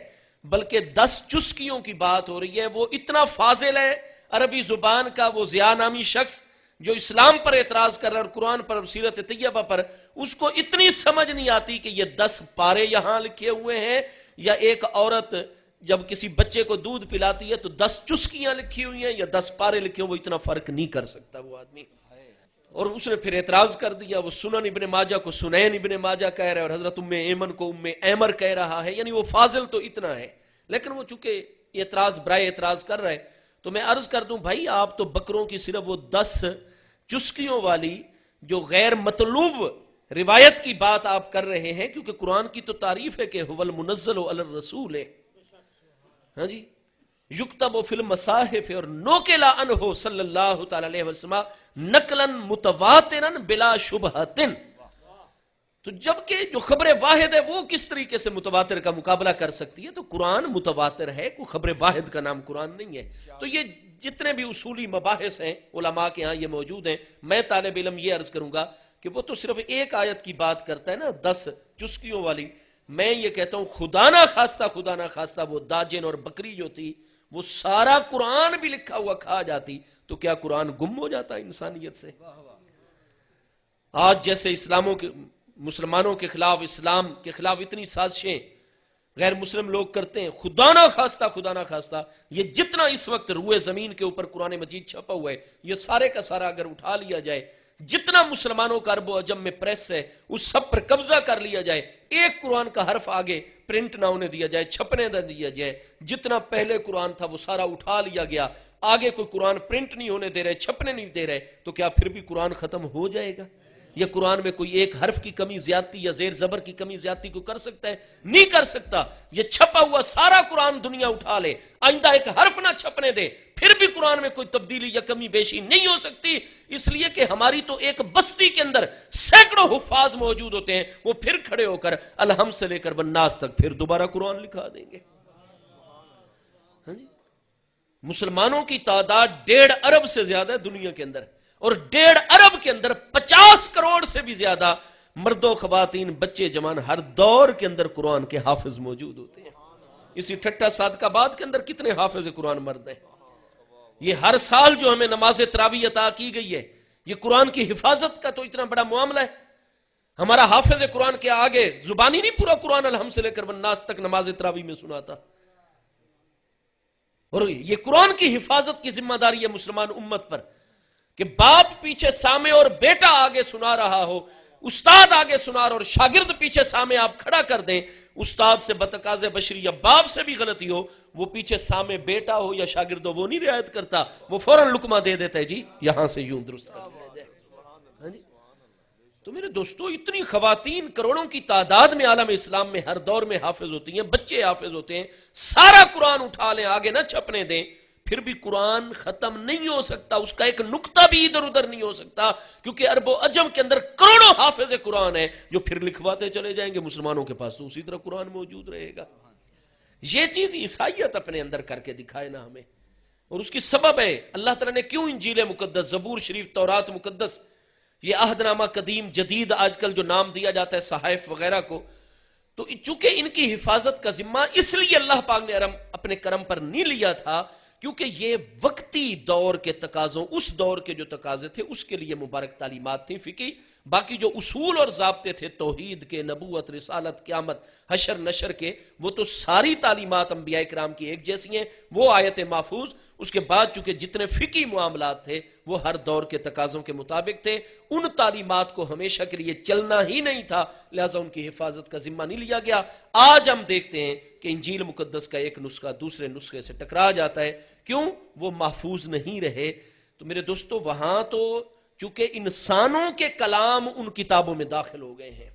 بلکہ 10 چسکیوں کی بات ہو رہی ہے۔ وہ اتنا فاضل ہے عربی زبان کا وہ ضیاء نامی شخص جو اسلام پر اعتراض کر رہا ہے اور قرآن پر اور سیرت طیبہ پر، اس کو اتنی سمجھ نہیں آتی کہ یہ 10 پارے یہاں لکھے ہوئے ہیں یا ایک عورت جب کسی بچے کو دودھ پلاتی ہے تو 10 چسکیاں لکھی ہوئی ہیں یا 10 پارے لکھے ہوئے، وہ اتنا فرق نہیں کر سکتا وہ آدمی۔ اور اس نے پھر اعتراض کر دیا، وہ سنن ابن ماجہ کو سنین ابن ماجہ کہہ رہا ہے اور حضرت ام ایمن کو ام ایمر کہہ رہا ہے، یعنی وہ فاضل تو اتنا ہے، لیکن وہ چونکہ اعتراض برائے اعتراض کر رہا ہے تو میں عرض کر دوں بھائی آپ تو بکروں کی صرف وہ 10 چسکیوں والی جو غیر مطلوب روایت کی بات آپ کر رہے ہیں، کیونکہ قرآن کی تو تعریف ہے کہ هو المنزل علی الرسول ہے، ہاں جی، یکتب فی المصاحف، اور نوکلا عنہ صلی اللہ تعالی علیہ وسلم نقلا متواترا بلا شبہت۔ تو جبکہ جو خبر واحد ہے وہ کس طریقے سے متواتر کا مقابلہ کر سکتی ہے؟ تو قرآن متواتر ہے، کوئی خبر واحد کا نام قرآن نہیں ہے۔ تو یہ جتنے بھی اصولی مباحث ہیں علماء کے ہاں یہ موجود ہیں، میں طالب علم یہ عرض کروں گا کہ وہ تو صرف ایک آیت کی بات کرتا ہے نا 10 چسکیوں والی، میں یہ کہتا ہوں خدا نہ خواستہ وہ داجن اور بکری جو تھی وہ سارا قرآن بھی لکھا ہوا کھا جاتی تو کیا قرآن گم ہو جاتا انسانیت سے؟ آج جیسے مسلمانوں کے خلاف، اسلام کے خلاف اتنی سازشیں غیر مسلم لوگ کرتے ہیں، خدا نہ خواستہ یہ جتنا اس وقت روئے زمین کے اوپر قرآن مجید چھپا ہوا ہے یہ سارے کا سارا اگر اٹھا لیا جائے، جتنا مسلمانوں کا عرب و عجم میں پریس ہے اس سب پر قبضہ کر لیا جائے، ایک قرآن کا حرف آگے پرنٹ نہ ہونے دیا جائے، چھپنے نہ دیا جائے، جتنا پہلے قرآن تھا وہ سارا اٹھا لیا گیا، آگے کوئی قرآن پرنٹ نہیں ہونے دے رہے، چھپنے نہیں دے رہے، تو کیا پھر بھی قرآن ختم ہو جائے گا؟ یہ قرآن میں کوئی ایک حرف کی کمی زیادتی یا زیر زبر کی کمی زیادتی کو کر سکتا ہے؟ نہیں کر سکتا. یہ چھپا ہوا سارا قرآن دنیا اٹھا لے، آئندہ ایک حرف نہ چھپنے دے، پھر بھی قرآن میں کوئی تبدیلی یا کمی بیشی نہیں ہو سکتی. اس لیے کہ ہماری تو ایک بستی کے اندر سینکڑوں حفاظ موجود ہوتے ہیں، وہ پھر کھڑے ہو کر الحمد سے لے کر والناس تک پھر دوبارہ قرآن لکھا دیں گے. مسلمانوں کی تعداد 1.5 ارب سے زیادہ ہے دنیا کے اندر، اور 1.5 ارب کے اندر 50 کروڑ سے بھی زیادہ مرد و خواتین، بچے جوان ہر دور کے اندر قرآن کے حافظ موجود ہوتے ہیں. اسی ٹھٹا صادقہ آباد کے اندر کتنے حافظ قرآن مرد ہیں. یہ ہر سال جو ہمیں نماز تراویح عطا کی گئی ہے، یہ قرآن کی حفاظت کا تو اتنا بڑا معاملہ ہے. ہمارا حافظ قرآن کے آگے زبانی نہیں پورا قرآن الحمد سے لے کر والناس تک نماز تراویح میں سناتا. اور یہ قرآن کی حفاظت کی ذمہ داری ہے مسلمان امت پر کہ باپ پیچھے سامع اور بیٹا آگے سنا رہا ہو، استاد آگے سنا رہا اور شاگرد پیچھے سامع آپ کھڑا کر دیں. استاد سے بتقاض بشری یا باپ سے بھی غلطی ہو، وہ پیچھے سامع بیٹا ہو یا شاگرد ہو وہ نہیں رعایت کرتا، وہ فوراً لقمہ دے دیتا ہے، جی یہاں سے یوں درست کر لیا جائے. ہاں جی. تو میرے دوستو، اتنی خواتین کروڑوں کی تعداد میں عالم اسلام میں ہر دور میں حافظ ہوتی ہیں، بچے حافظ ہوتے ہیں. سارا قرآن اٹھا لیں، آگے نہ چھپنے دیں، پھر بھی قرآن ختم نہیں ہو سکتا. اس کا ایک نقطہ بھی ادھر ادھر نہیں ہو سکتا، کیونکہ عرب و عجم کے اندر کروڑوں حافظ قرآن ہیں جو پھر لکھواتے چلے جائیں گے. مسلمانوں کے پاس تو اسی طرح قرآن موجود رہے گا. یہ چیز عیسائیت اپنے اندر کر کے دکھائے نا ہمیں، اور اس کی سبب ہے اللہ تعالیٰ نے کیوں انجیل مقدس، زبور شریف، تورات مقدس، یہ عہد نامہ قدیم جدید آج کل جو نام دیا جاتا ہے صحائف وغیرہ کو، تو چونکہ ان کی حفاظت کا ذمہ اس لیے اللہ پاک نے اپنے کرم پر نہیں لیا تھا کیونکہ یہ وقتی دور کے تقاضوں، اس دور کے جو تقاضے تھے اس کے لیے مبارک تعلیمات تھیں فقہی. باقی جو اصول اور ضابطے تھے توحید کے، نبوت، رسالت، قیامت، حشر نشر کے، وہ تو ساری تعلیمات انبیاء کرام کی ایک جیسی ہیں، وہ آیت محفوظ. اس کے بعد چونکہ جتنے فقہی معاملات تھے وہ ہر دور کے تقاضوں کے مطابق تھے، ان تعلیمات کو ہمیشہ کے لیے چلنا ہی نہیں تھا، لہذا ان کی حفاظت کا ذمہ نہیں لیا گیا. آج ہم دیکھتے ہیں کہ انجیل مقدس کا ایک نسخہ دوسرے نسخے سے ٹکرا جاتا ہے. کیوں؟ وہ محفوظ نہیں رہے. تو میرے دوستو، وہاں تو چونکہ انسانوں کے کلام ان کتابوں میں داخل ہو گئے ہیں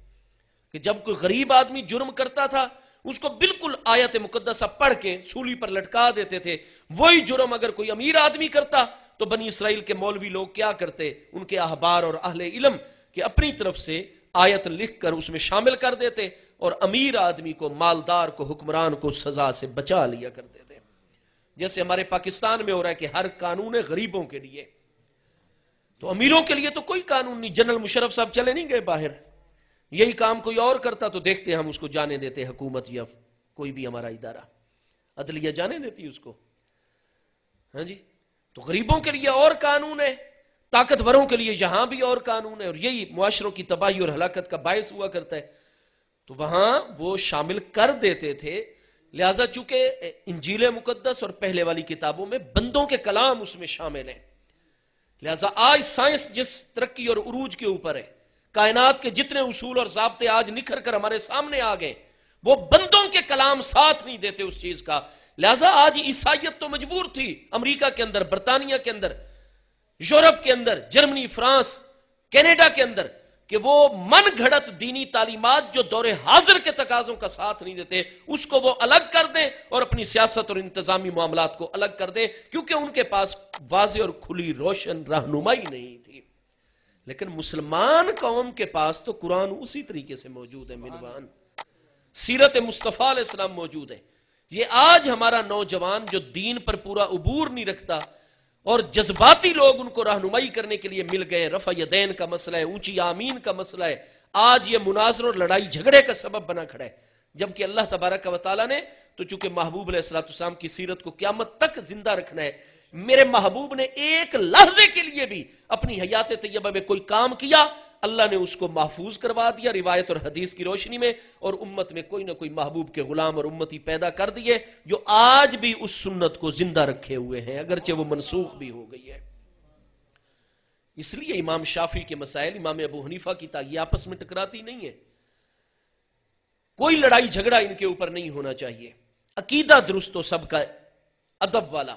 کہ جب کوئی غریب آدمی جرم کرتا تھا اس کو بالکل آیت مقدسہ پڑھ کے سولی پر لٹکا دیتے تھے. وہی جرم اگر کوئی امیر آدمی کرتا تو بنی اسرائیل کے مولوی لوگ کیا کرتے، ان کے احبار اور اہل علم کہ اپنی طرف سے آیت لکھ کر اس میں شامل کر دیتے اور امیر آدمی کو، مالدار کو، حکمران کو سزا سے بچا لیا کرتے تھے. جیسے ہمارے پاکستان میں ہو رہا ہے کہ ہر قانون ہے غریبوں کے لیے، تو امیروں کے لیے تو کوئی قانون نہیں. جنرل مشرف صاحب چلے نہیں گئے باہر، یہی کام کوئی اور کرتا تو دیکھتے ہیں ہم اس کو جانے دیتے، حکومت یا کوئی بھی ہمارا ادارہ، عدلیہ جانے دیتی اس کو. ہاں جی. تو غریبوں کے لیے اور قانون ہے، طاقتوروں کے لیے یہاں بھی اور قانون ہے، اور یہی معاشروں کی تباہی اور ہلاکت کا باعث ہوا کرتا ہے. تو وہاں وہ شامل کر دیتے تھے. لہذا چونکہ انجیل مقدس اور پہلے والی کتابوں میں بندوں کے کلام اس میں شامل ہیں، لہذا آج سائنس جس ترقی اور عروج کے اوپر ہے، کائنات کے جتنے اصول اور ضابطے آج نکھر کر ہمارے سامنے آ گئے، وہ بندوں کے کلام ساتھ نہیں دیتے اس چیز کا. لہذا آج عیسائیت تو مجبور تھی امریکہ کے اندر، برطانیہ کے اندر، یورپ کے اندر، جرمنی، فرانس، کینیڈا کے اندر، کہ وہ من گھڑت دینی تعلیمات جو دور حاضر کے تقاضوں کا ساتھ نہیں دیتے اس کو وہ الگ کر دیں اور اپنی سیاست اور انتظامی معاملات کو الگ کر دیں، کیونکہ ان کے پاس واضح اور کھلی روشن رہنمائی نہیں تھی. لیکن مسلمان قوم کے پاس تو قرآن اسی طریقے سے موجود ہے، منوان سیرت مصطفیٰ علیہ السلام موجود ہے. یہ آج ہمارا نوجوان جو دین پر پورا عبور نہیں رکھتا اور جذباتی لوگ ان کو رہنمائی کرنے کے لیے مل گئے، رفع یدین کا مسئلہ ہے، اونچی آمین کا مسئلہ ہے، آج یہ مناظر اور لڑائی جھگڑے کا سبب بنا کھڑا ہے. جبکہ اللہ تبارک و تعالیٰ نے تو چونکہ محبوب علیہ السلام کی سیرت کو قیامت تک زندہ رکھنا ہے، میرے محبوب نے ایک لحظے کے لیے بھی اپنی حیات طیبہ میں کوئی کام کیا، اللہ نے اس کو محفوظ کروا دیا روایت اور حدیث کی روشنی میں، اور امت میں کوئی نہ کوئی محبوب کے غلام اور امتی پیدا کر دیے جو آج بھی اس سنت کو زندہ رکھے ہوئے ہیں، اگرچہ وہ منسوخ بھی ہو گئی ہے. اس لیے امام شافعی کے مسائل امام ابو حنیفہ کی یہ آپس میں ٹکراتی نہیں ہے. کوئی لڑائی جھگڑا ان کے اوپر نہیں ہونا چاہیے. عقیدہ درست ہو سب کا، ادب والا.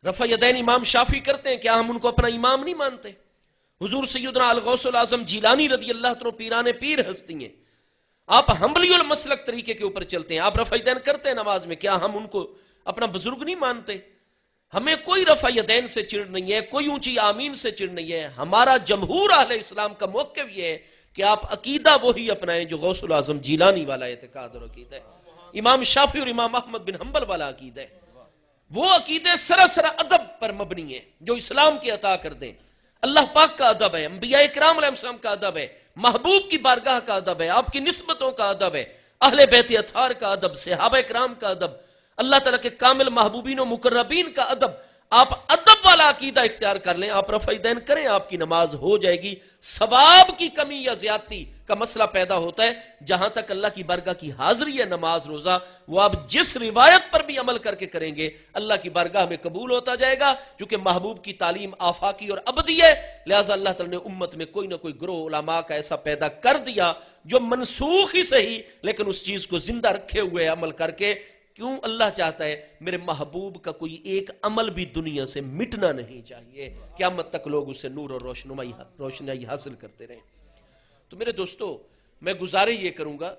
رفع یدین امام شافعی کرتے ہیں، کیا ہم ان کو اپنا امام نہیں مانتے؟ حضور سیدنا الغوث العظم جیلانی رضی اللہ عنہ پیران پیر ہستی ہیں، آپ حنبلی المسلک طریقے کے اوپر چلتے ہیں، آپ رفع یدین کرتے ہیں نماز میں، کیا ہم ان کو اپنا بزرگ نہیں مانتے؟ ہمیں کوئی رفع یدین سے چڑ نہیں ہے، کوئی اونچی آمین سے چڑ نہیں ہے، ہمارا جمہور اہل اسلام کا موقف یہ ہے کہ آپ عقیدہ وہی اپنائیں جو غوث العظم جیلانی والا اعتقاد اور عقیدہ ہے، امام شافعی اور امام احمد بن حنبل والا عقیدہ ہے، وہ عقیدے سراسر ادب پر مبنی ہیں جو اسلام کی عطا کر دیں۔ اللہ پاک کا ادب ہے، انبیاء کرام علیہ السلام کا ادب ہے، محبوب کی بارگاہ کا ادب ہے، آپ کی نسبتوں کا ادب ہے، اہل بیت اطہار کا ادب، صحابہ کرام کا ادب، اللہ تعالیٰ کے کامل محبوبین و مقربین کا ادب، آپ ادب والا عقیدہ اختیار کر لیں، آپ رفع یدین کریں، آپ کی نماز ہو جائے گی۔ ثواب کی کمی یا زیادتی کا مسئلہ پیدا ہوتا ہے جہاں تک اللہ کی بارگاہ کی حاضری ہے، نماز روزہ، وہ آپ جس روایت پر بھی عمل کر کے کریں گے اللہ کی بارگاہ میں قبول ہوتا جائے گا، کیونکہ محبوب کی تعلیم آفاقی اور ابدی ہے، لہٰذا اللہ تعالیٰ نے امت میں کوئی نہ کوئی گروہ علماء کا ایسا پیدا کر دیا جو منسوخ ہی صحیح لیکن اس چیز کو زندہ رکھے ہوئے عمل کر کے، کیوں اللہ چاہتا ہے میرے محبوب کا کوئی ایک عمل بھی دنیا سے مٹنا نہیں چاہیے، قیامت تک لوگ اسے نور اور روشنائی حاصل کرتے رہیں۔ تو میرے دوستو، میں گزارش یہ کروں گا،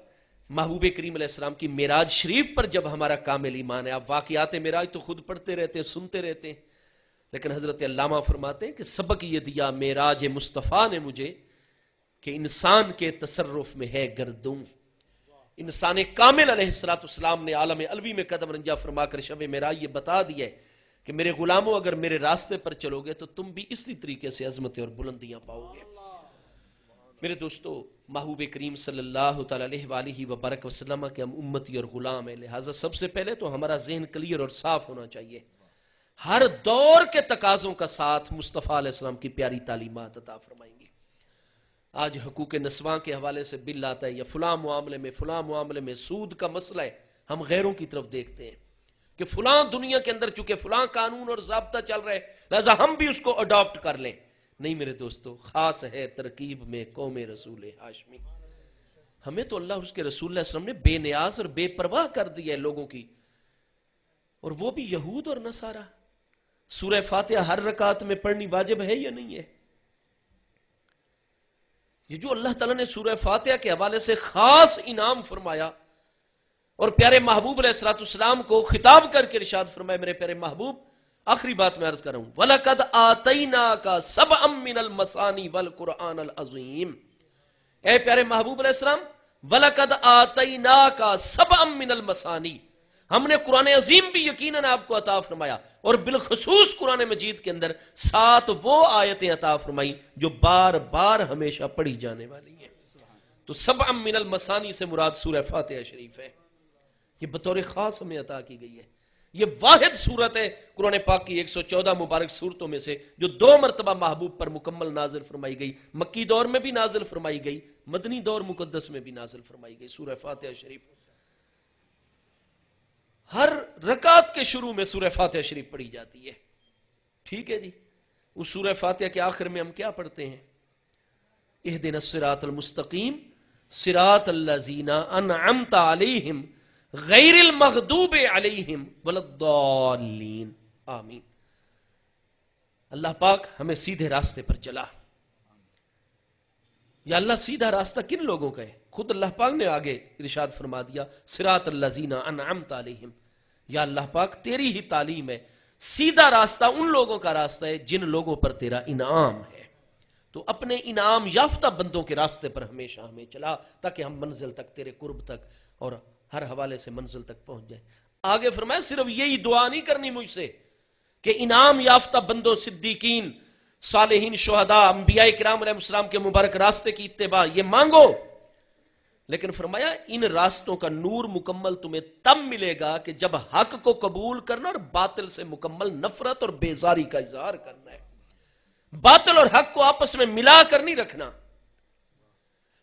محبوب کریم علیہ السلام کی معراج شریف پر جب ہمارا کامل ایمان ہے، آپ واقعات معراج تو خود پڑھتے رہتے ہیں، سنتے رہتے ہیں، لیکن حضرت علامہ فرماتے ہیں کہ سبق یہ دیا معراج مصطفیٰ نے مجھے کہ انسان کے تصرف میں ہے گردوں۔ انسان کامل علیہ السلام نے عالم علوی میں قدم رنجہ فرما کر شب معراج یہ بتا دیا ہے کہ میرے غلاموں اگر میرے راستے پر چلو گے تو تم بھی اسی طریقے سے عظمتیں اور بلندیاں پاؤ گے۔ میرے دوستو، محبوب کریم صلی اللہ تعالیٰ علیہ وآلہ وبارک وسلم کے ہم امتی اور غلام ہیں، لہٰذا سب سے پہلے تو ہمارا ذہن کلیئر اور صاف ہونا چاہیے۔ ہر دور کے تقاضوں کا ساتھ مصطفیٰ علیہ السلام کی پیاری تعلیمات عطا فرمائیں گی۔ آج حقوق نسواں کے حوالے سے بل آتا ہے یا فلاں معاملے میں سود کا مسئلہ ہے، ہم غیروں کی طرف دیکھتے ہیں کہ فلاں دنیا کے اندر چونکہ فلاں قانون اور ضابطہ چل رہا ہے لہذا ہم بھی اس کو اڈاپٹ کر لیں۔ نہیں میرے دوستو، خاص ہے ترکیب میں قوم رسول ہاشمی۔ ہمیں تو اللہ اس کے رسول اللہ علیہ وسلم نے بے نیاز اور بے پرواہ کر دی ہے لوگوں کی، اور وہ بھی یہود اور نصارہ۔ سورہ فاتحہ ہر رکعت میں پڑھنی واجب ہے یا نہیں ہے؟ یہ جو اللہ تعالیٰ نے سورہ فاتحہ کے حوالے سے خاص انعام فرمایا اور پیارے محبوب علیہ السلام کو خطاب کر کے ارشاد فرمایا، میرے پیارے محبوب، آخری بات میں عرض کر رہا ہوں، وَلَقَدْ آتَيْنَاكَ سَبْعًا مِّنَ الْمَثَانِي وَالْقُرْآنَ الْعَظِيمِ۔ اے پیارے محبوب علیہ السلام، وَلَقَدْ آتَيْنَاكَ سَبْعًا مِّنَ الْمَثَانِي، ہم نے قرآن عظیم بھی یقیناً آپ کو عطا فرمایا، اور بالخصوص قرآن مجید کے اندر 7 وہ آیتیں عطا فرمائی جو بار بار ہمیشہ پڑھی جانے والی ہیں۔ تو 7 من المثانی سے مراد سورہ فاتحہ شریف ہے، یہ بطور خاص ہمیں عطا کی گئی ہے۔ یہ واحد سورت ہے قرآن پاک کی 114 مبارک سورتوں میں سے جو 2 مرتبہ محبوب پر مکمل نازل فرمائی گئی، مکی دور میں بھی نازل فرمائی گئی، مدنی دور مقدس میں بھی نازل فرمائی گئی سورہ فاتحہ شریف۔ ہر رکعت کے شروع میں سورہ فاتحہ شریف پڑھی جاتی ہے، ٹھیک ہے جی۔ اس سورہ فاتحہ کے آخر میں ہم کیا پڑھتے ہیں؟ اہدنا الصراط المستقیم صراط الذین انعمت علیہم غیر المغضوب علیہم ولا الضالین، آمین۔ اللہ پاک ہمیں سیدھے راستے پر چلا۔ یا اللہ سیدھا راستہ کن لوگوں کا ہے؟ خود اللہ پاک نے آگے ارشاد فرما دیا، صراط الذین انعمت علیہم۔ یا اللہ پاک تیری ہی تعلیم ہے، سیدھا راستہ ان لوگوں کا راستہ ہے جن لوگوں پر تیرا انعام ہے۔ تو اپنے انعام یافتہ بندوں کے راستے پر ہمیشہ ہمیں چلا تاکہ ہم منزل تک، تیرے قرب تک اور ہر حوالے سے منزل تک پہنچ جائے۔ آگے فرمایا صرف یہی دعا نہیں کرنی مجھ سے کہ انعام یافتہ بندوں، صدیقین، صالحین، شہداء، انبیاء کرام علیہ السلام کے مبارک راستے کی اتباع یہ مانگو، لیکن فرمایا ان راستوں کا نور مکمل تمہیں تب ملے گا کہ جب حق کو قبول کرنا اور باطل سے مکمل نفرت اور بیزاری کا اظہار کرنا ہے، باطل اور حق کو آپس میں ملا کر نہیں رکھنا۔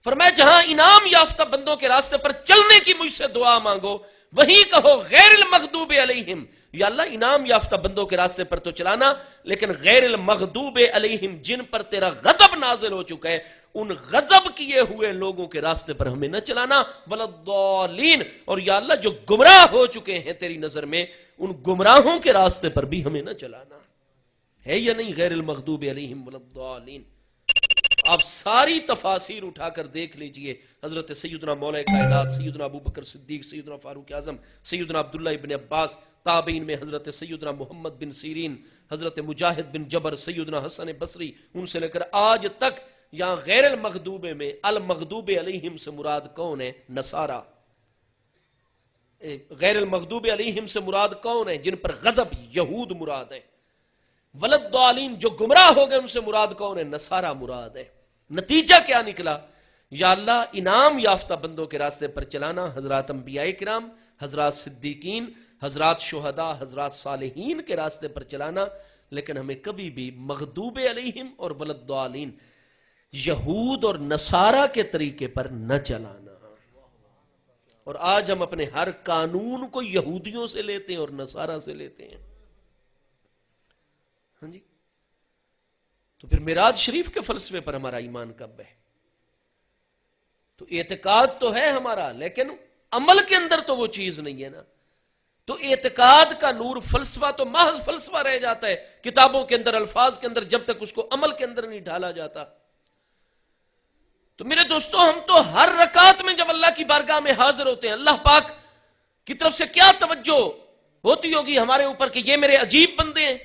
فرمایا جہاں انعام یافتہ بندوں کے راستے پر چلنے کی مجھ سے دعا مانگو وہیں کہو غیر المغضوب علیہم، یا اللہ انعام یافتہ بندوں کے راستے پر تو چلانا، لیکن غیر المغضوب علیہم جن پر تیرا غضب نازل ہو چکا ہے ان غضب کیے ہوئے لوگوں کے راستے پر ہمیں نہ چلانا، ولا الضالین، اور یا اللہ جو گمراہ ہو چکے ہیں تیری نظر میں ان گمراہوں کے راستے پر بھی ہمیں نہ چلانا۔ ہے یا نہیں غیر المغضوب علیہم ولا الضالین؟ آپ ساری تفاسیر اٹھا کر دیکھ لیجئے، حضرت سیدنا مولا کائنات سیدنا ابو بکر صدیق، سیدنا فاروق اعظم، سیدنا عبداللہ ابن عباس، تابعین میں حضرت سیدنا محمد بن سیرین، حضرت مجاہد بن جبر، سیدنا حسن بصری، ان سے لے کر آج تک یہاں غیر المغضوب میں المغضوب علیہم سے مراد کون ہے؟ نصارہ۔ غیر المغضوب علیہم سے مراد کون ہے؟ جن پر غضب، یہود مراد ہے۔ ولدالین جو گمراہ ہو گئے ان سے مراد کون ہے؟ نصارہ مراد ہے۔ نتیجہ کیا نکلا؟ یا اللہ انعام یافتہ بندوں کے راستے پر چلانا، حضرات انبیاء کرام، حضرات صدیقین، حضرات شہداء، حضرات صالحین کے راستے پر چلانا، لیکن ہمیں کبھی بھی مغضوب علیہم اور ولدالین یہود اور نصارہ کے طریقے پر نہ چلانا۔ اور آج ہم اپنے ہر قانون کو یہودیوں سے لیتے ہیں اور نصارہ سے لیتے ہیں۔ ہاں جی، تو پھر معراج شریف کے فلسفے پر ہمارا ایمان کب ہے؟ تو اعتقاد تو ہے ہمارا، لیکن عمل کے اندر تو وہ چیز نہیں ہے نا۔ تو اعتقاد کا نور، فلسفہ تو محض فلسفہ رہ جاتا ہے کتابوں کے اندر، الفاظ کے اندر، جب تک اس کو عمل کے اندر نہیں ڈھالا جاتا۔ تو میرے دوستو، ہم تو ہر رکعت میں جب اللہ کی بارگاہ میں حاضر ہوتے ہیں، اللہ پاک کی طرف سے کیا توجہ ہوتی ہوگی ہمارے اوپر کہ یہ میرے عجیب بندے ہیں۔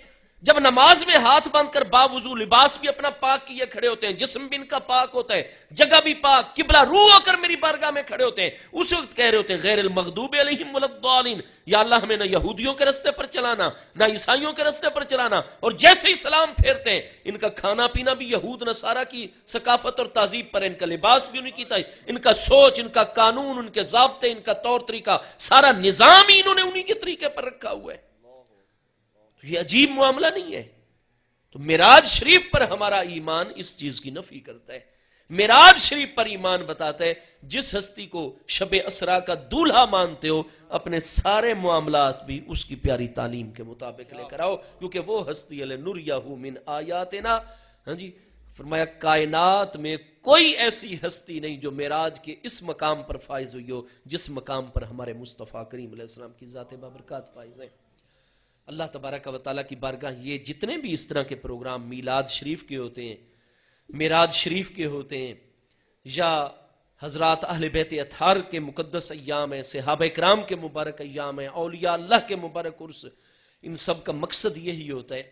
جب نماز میں ہاتھ باندھ کر باوضو، لباس بھی اپنا پاک کیے کھڑے ہوتے ہیں، جسم بھی ان کا پاک ہوتا ہے، جگہ بھی پاک، قبلہ رو ہو کر میری بارگاہ میں کھڑے ہوتے ہیں، اس وقت کہہ رہے ہوتے ہیں غیر المغضوب علیہم ولدالین، یا اللہ ہمیں نہ یہودیوں کے رستے پر چلانا، نہ عیسائیوں کے رستے پر چلانا۔ اور جیسے ہی سلام پھیرتے ہیں، ان کا کھانا پینا بھی یہود نصارہ کی ثقافت اور تہذیب پر ہے، ان کا لباس بھی انہیں کی تھا، ان کا سوچ، ان کا قانون، ان کے ضابطے، ان کا طور طریقہ، سارا نظام ہی انہوں نے انہی کے طریقے پر رکھا ہوا ہے۔ یہ عجیب معاملہ نہیں ہے؟ تو معراج شریف پر ہمارا ایمان اس چیز کی نفی کرتا ہے۔ معراج شریف پر ایمان بتاتا ہے جس ہستی کو شب اسرا کا دولہا مانتے ہو، اپنے سارے معاملات بھی اس کی پیاری تعلیم کے مطابق لے کر آؤ، کیونکہ وہ ہستی لنریہ من آیاتنا۔ ہاں جی، فرمایا کائنات میں کوئی ایسی ہستی نہیں جو معراج کے اس مقام پر فائز ہوئی ہو جس مقام پر ہمارے مصطفیٰ کریم علیہ السلام کی ذات بابرکات فائز ہے۔ اللہ تبارک و تعالیٰ کی بارگاہ یہ جتنے بھی اس طرح کے پروگرام میلاد شریف کے ہوتے ہیں، معراج شریف کے ہوتے ہیں، یا حضرات اہل بیت اطہار کے مقدس ایام ہیں، صحابہ کرام کے مبارک ایام ہیں، اولیاء اللہ کے مبارک عرس، ان سب کا مقصد یہی ہوتا ہے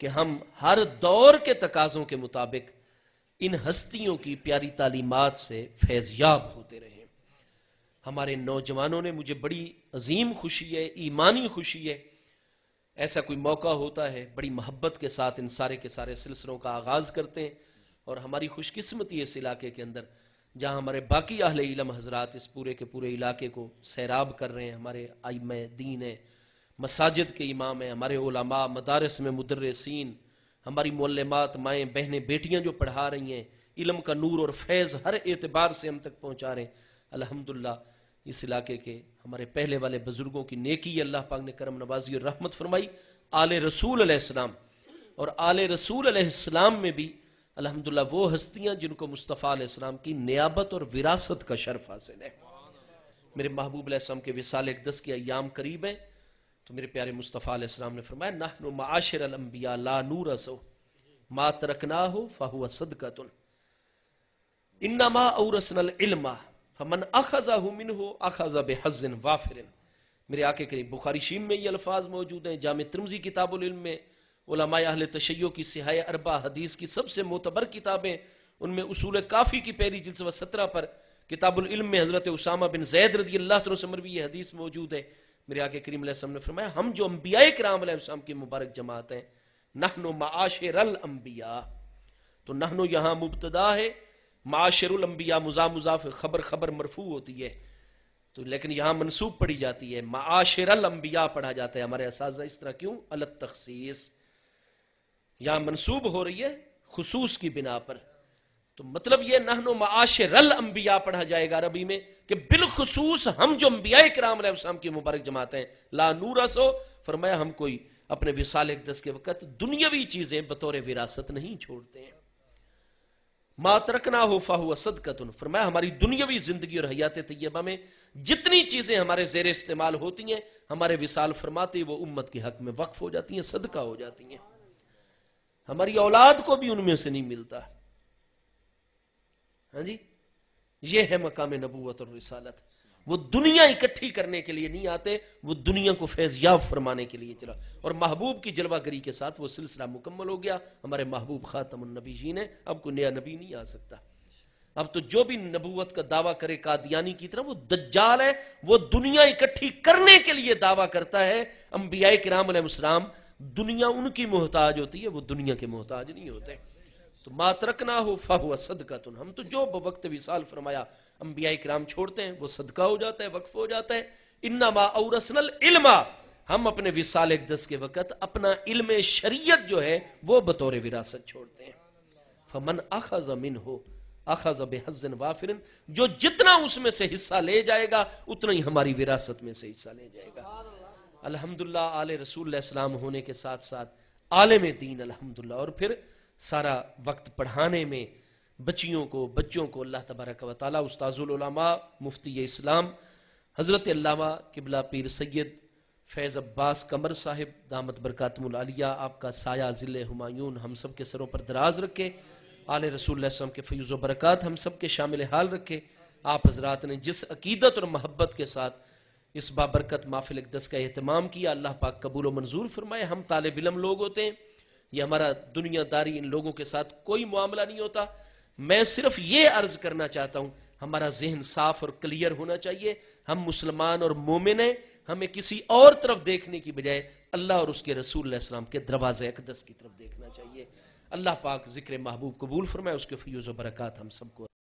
کہ ہم ہر دور کے تقاضوں کے مطابق ان ہستیوں کی پیاری تعلیمات سے فیض یاب ہوتے رہیں۔ ہمارے نوجوانوں نے، مجھے بڑی عظیم خوشی ہے، ایمانی خوشی ہے، ایسا کوئی موقع ہوتا ہے بڑی محبت کے ساتھ ان سارے کے سارے سلسلوں کا آغاز کرتے ہیں، اور ہماری خوش قسمتی اس علاقے کے اندر جہاں ہمارے باقی اہل علم حضرات اس پورے کے پورے علاقے کو سیراب کر رہے ہیں، ہمارے ائمہ دین ہیں، مساجد کے امام ہیں، ہمارے علماء، مدارس میں مدرسین، ہماری معلمات، مائیں بہنیں بیٹیاں جو پڑھا رہی ہیں، علم کا نور اور فیض ہر اعتبار سے ہم تک پہنچا رہے ہیں۔ الحمدللہ اس علاقے کے ہمارے پہلے والے بزرگوں کی نیکی اللہ پاک نے کرم نوازی اور رحمت فرمائی۔ آل رسول علیہ السلام اور آل رسول علیہ السلام میں بھی الحمدللہ وہ ہستیاں جن کو مصطفیٰ علیہ السلام کی نیابت اور وراثت کا شرف حاصل ہے۔ میرے محبوب علیہ السلام کے وصال اقدس کے ایام قریب ہیں، تو میرے پیارے مصطفیٰ علیہ السلام نے فرمایا نحن معاشر الانبیاء لا نورث ما ترکناہ فہو صدقۃ انما اورثنا العلم فمن اخذہ منہ اخذ بحظ وافر۔ میرے آقا کریم بخاری شیم میں یہ الفاظ موجود ہیں، جامع ترمذی کتاب العلم میں، علماء اہل تشیع کی صحاح اربع حدیث کی سب سے معتبر کتابیں، ان میں اصول کافی کی پہلی جلد 17 پر، کتاب العلم میں حضرت اسامہ بن زید رضی اللہ عنہ سے مروی یہ حدیث موجود ہے۔ میرے آقا کریم علیہ السلام نے فرمایا ہم جو انبیاء کرام علیہ السلام کی مبارک جماعت ہیں، نحن معاشر الانبیاء، تو نحن یہاں مبتدا ہے، معاشر الانبیاء مضاف خبر مرفوع ہوتی ہے، تو لیکن یہاں منصوب پڑھی جاتی ہے، معاشر الانبیاء پڑھا جاتا ہے۔ ہمارے اساتذہ اس طرح کیوں؟ التخصیص، یہاں منصوب ہو رہی ہے خصوص کی بنا پر، تو مطلب یہ نحن معاشر الانبیاء پڑھا جائے گا عربی میں کہ بالخصوص ہم جو انبیاء کرام علیہ السلام کی مبارک جماعت ہیں، لا نورثو، فرمایا ہم کوئی اپنے وصال اقدس کے وقت دنیاوی چیزیں بطور وراثت نہیں چھوڑتے ہیں۔ ما ترکناہ فہو صدقۃ، فرمایا ہماری دنیاوی زندگی اور حیات طیبہ میں جتنی چیزیں ہمارے زیر استعمال ہوتی ہیں، ہمارے وصال فرماتے وہ امت کے حق میں وقف ہو جاتی ہیں، صدقہ ہو جاتی ہیں، ہماری اولاد کو بھی ان میں سے نہیں ملتا۔ ہاں جی، یہ ہے مقام نبوت اور رسالت. وہ دنیا اکٹھی کرنے کے لیے نہیں آتے، وہ دنیا کو فیض یاب فرمانے کے لیے چلا. اور محبوب کی جلوہ گری کے ساتھ وہ سلسلہ مکمل ہو گیا. ہمارے محبوب خاتم النبیین ہیں، اب کوئی نیا نبی نہیں آ سکتا. اب تو جو بھی نبوت کا دعویٰ کرے قادیانی کی طرح، وہ دجال ہے. وہ دنیا اکٹھی کرنے کے لیے دعویٰ کرتا ہے. انبیاء کرام علیہ السلام دنیا ان کی محتاج ہوتی ہے، وہ دنیا کے محتاج نہیں ہوتے. تو ما ترکناہ فہو صدقۃ، ہم تو جو بوقت وصال فرمایا انبیاء کرام چھوڑتے ہیں وہ صدقہ ہو جاتا ہے، وقف ہو جاتا ہے. انما اورثنا العلم، ہم اپنے وصال اقدس کے وقت اپنا علم شریعت جو ہے وہ بطور وراثت چھوڑتے ہیں. فمن اخذ منہ اخذ بحظ وافر، جو جتنا اس میں سے حصہ لے جائے گا اتنا ہی ہماری وراثت میں سے حصہ لے جائے گا. الحمدللہ آل رسول اللہ السلام ہونے کے ساتھ ساتھ عالم دین الحمدللہ. اور پھر سارا وقت پڑھانے میں بچوں کو اللہ تبارک و تعالی استاذ العلماء مفتی اسلام حضرت علامہ قبلہ پیر سید فیض عباس قمر صاحب دامت برکاتہم العالیہ، آپ کا سایہ ذل ہمایون ہم سب کے سروں پر دراز رکھے. آل رسول اللہ صلی اللہ علیہ وسلم کے فیض و برکات ہم سب کے شامل حال رکھے. آپ حضرات نے جس عقیدت اور محبت کے ساتھ اس بابرکت محفل اقدس کا اہتمام کیا، اللہ پاک قبول و منظور فرمائے. ہم طالب علم لوگ ہوتے ہیں، یہ ہمارا دنیا داری ان لوگوں کے ساتھ کوئی معاملہ نہیں ہوتا. میں صرف یہ عرض کرنا چاہتا ہوں، ہمارا ذہن صاف اور کلیئر ہونا چاہیے. ہم مسلمان اور مومن ہیں، ہمیں کسی اور طرف دیکھنے کی بجائے اللہ اور اس کے رسول علیہ السلام کے دروازے اقدس کی طرف دیکھنا چاہیے. اللہ پاک ذکر محبوب قبول فرمائے، اس کے فیض و برکات ہم سب کو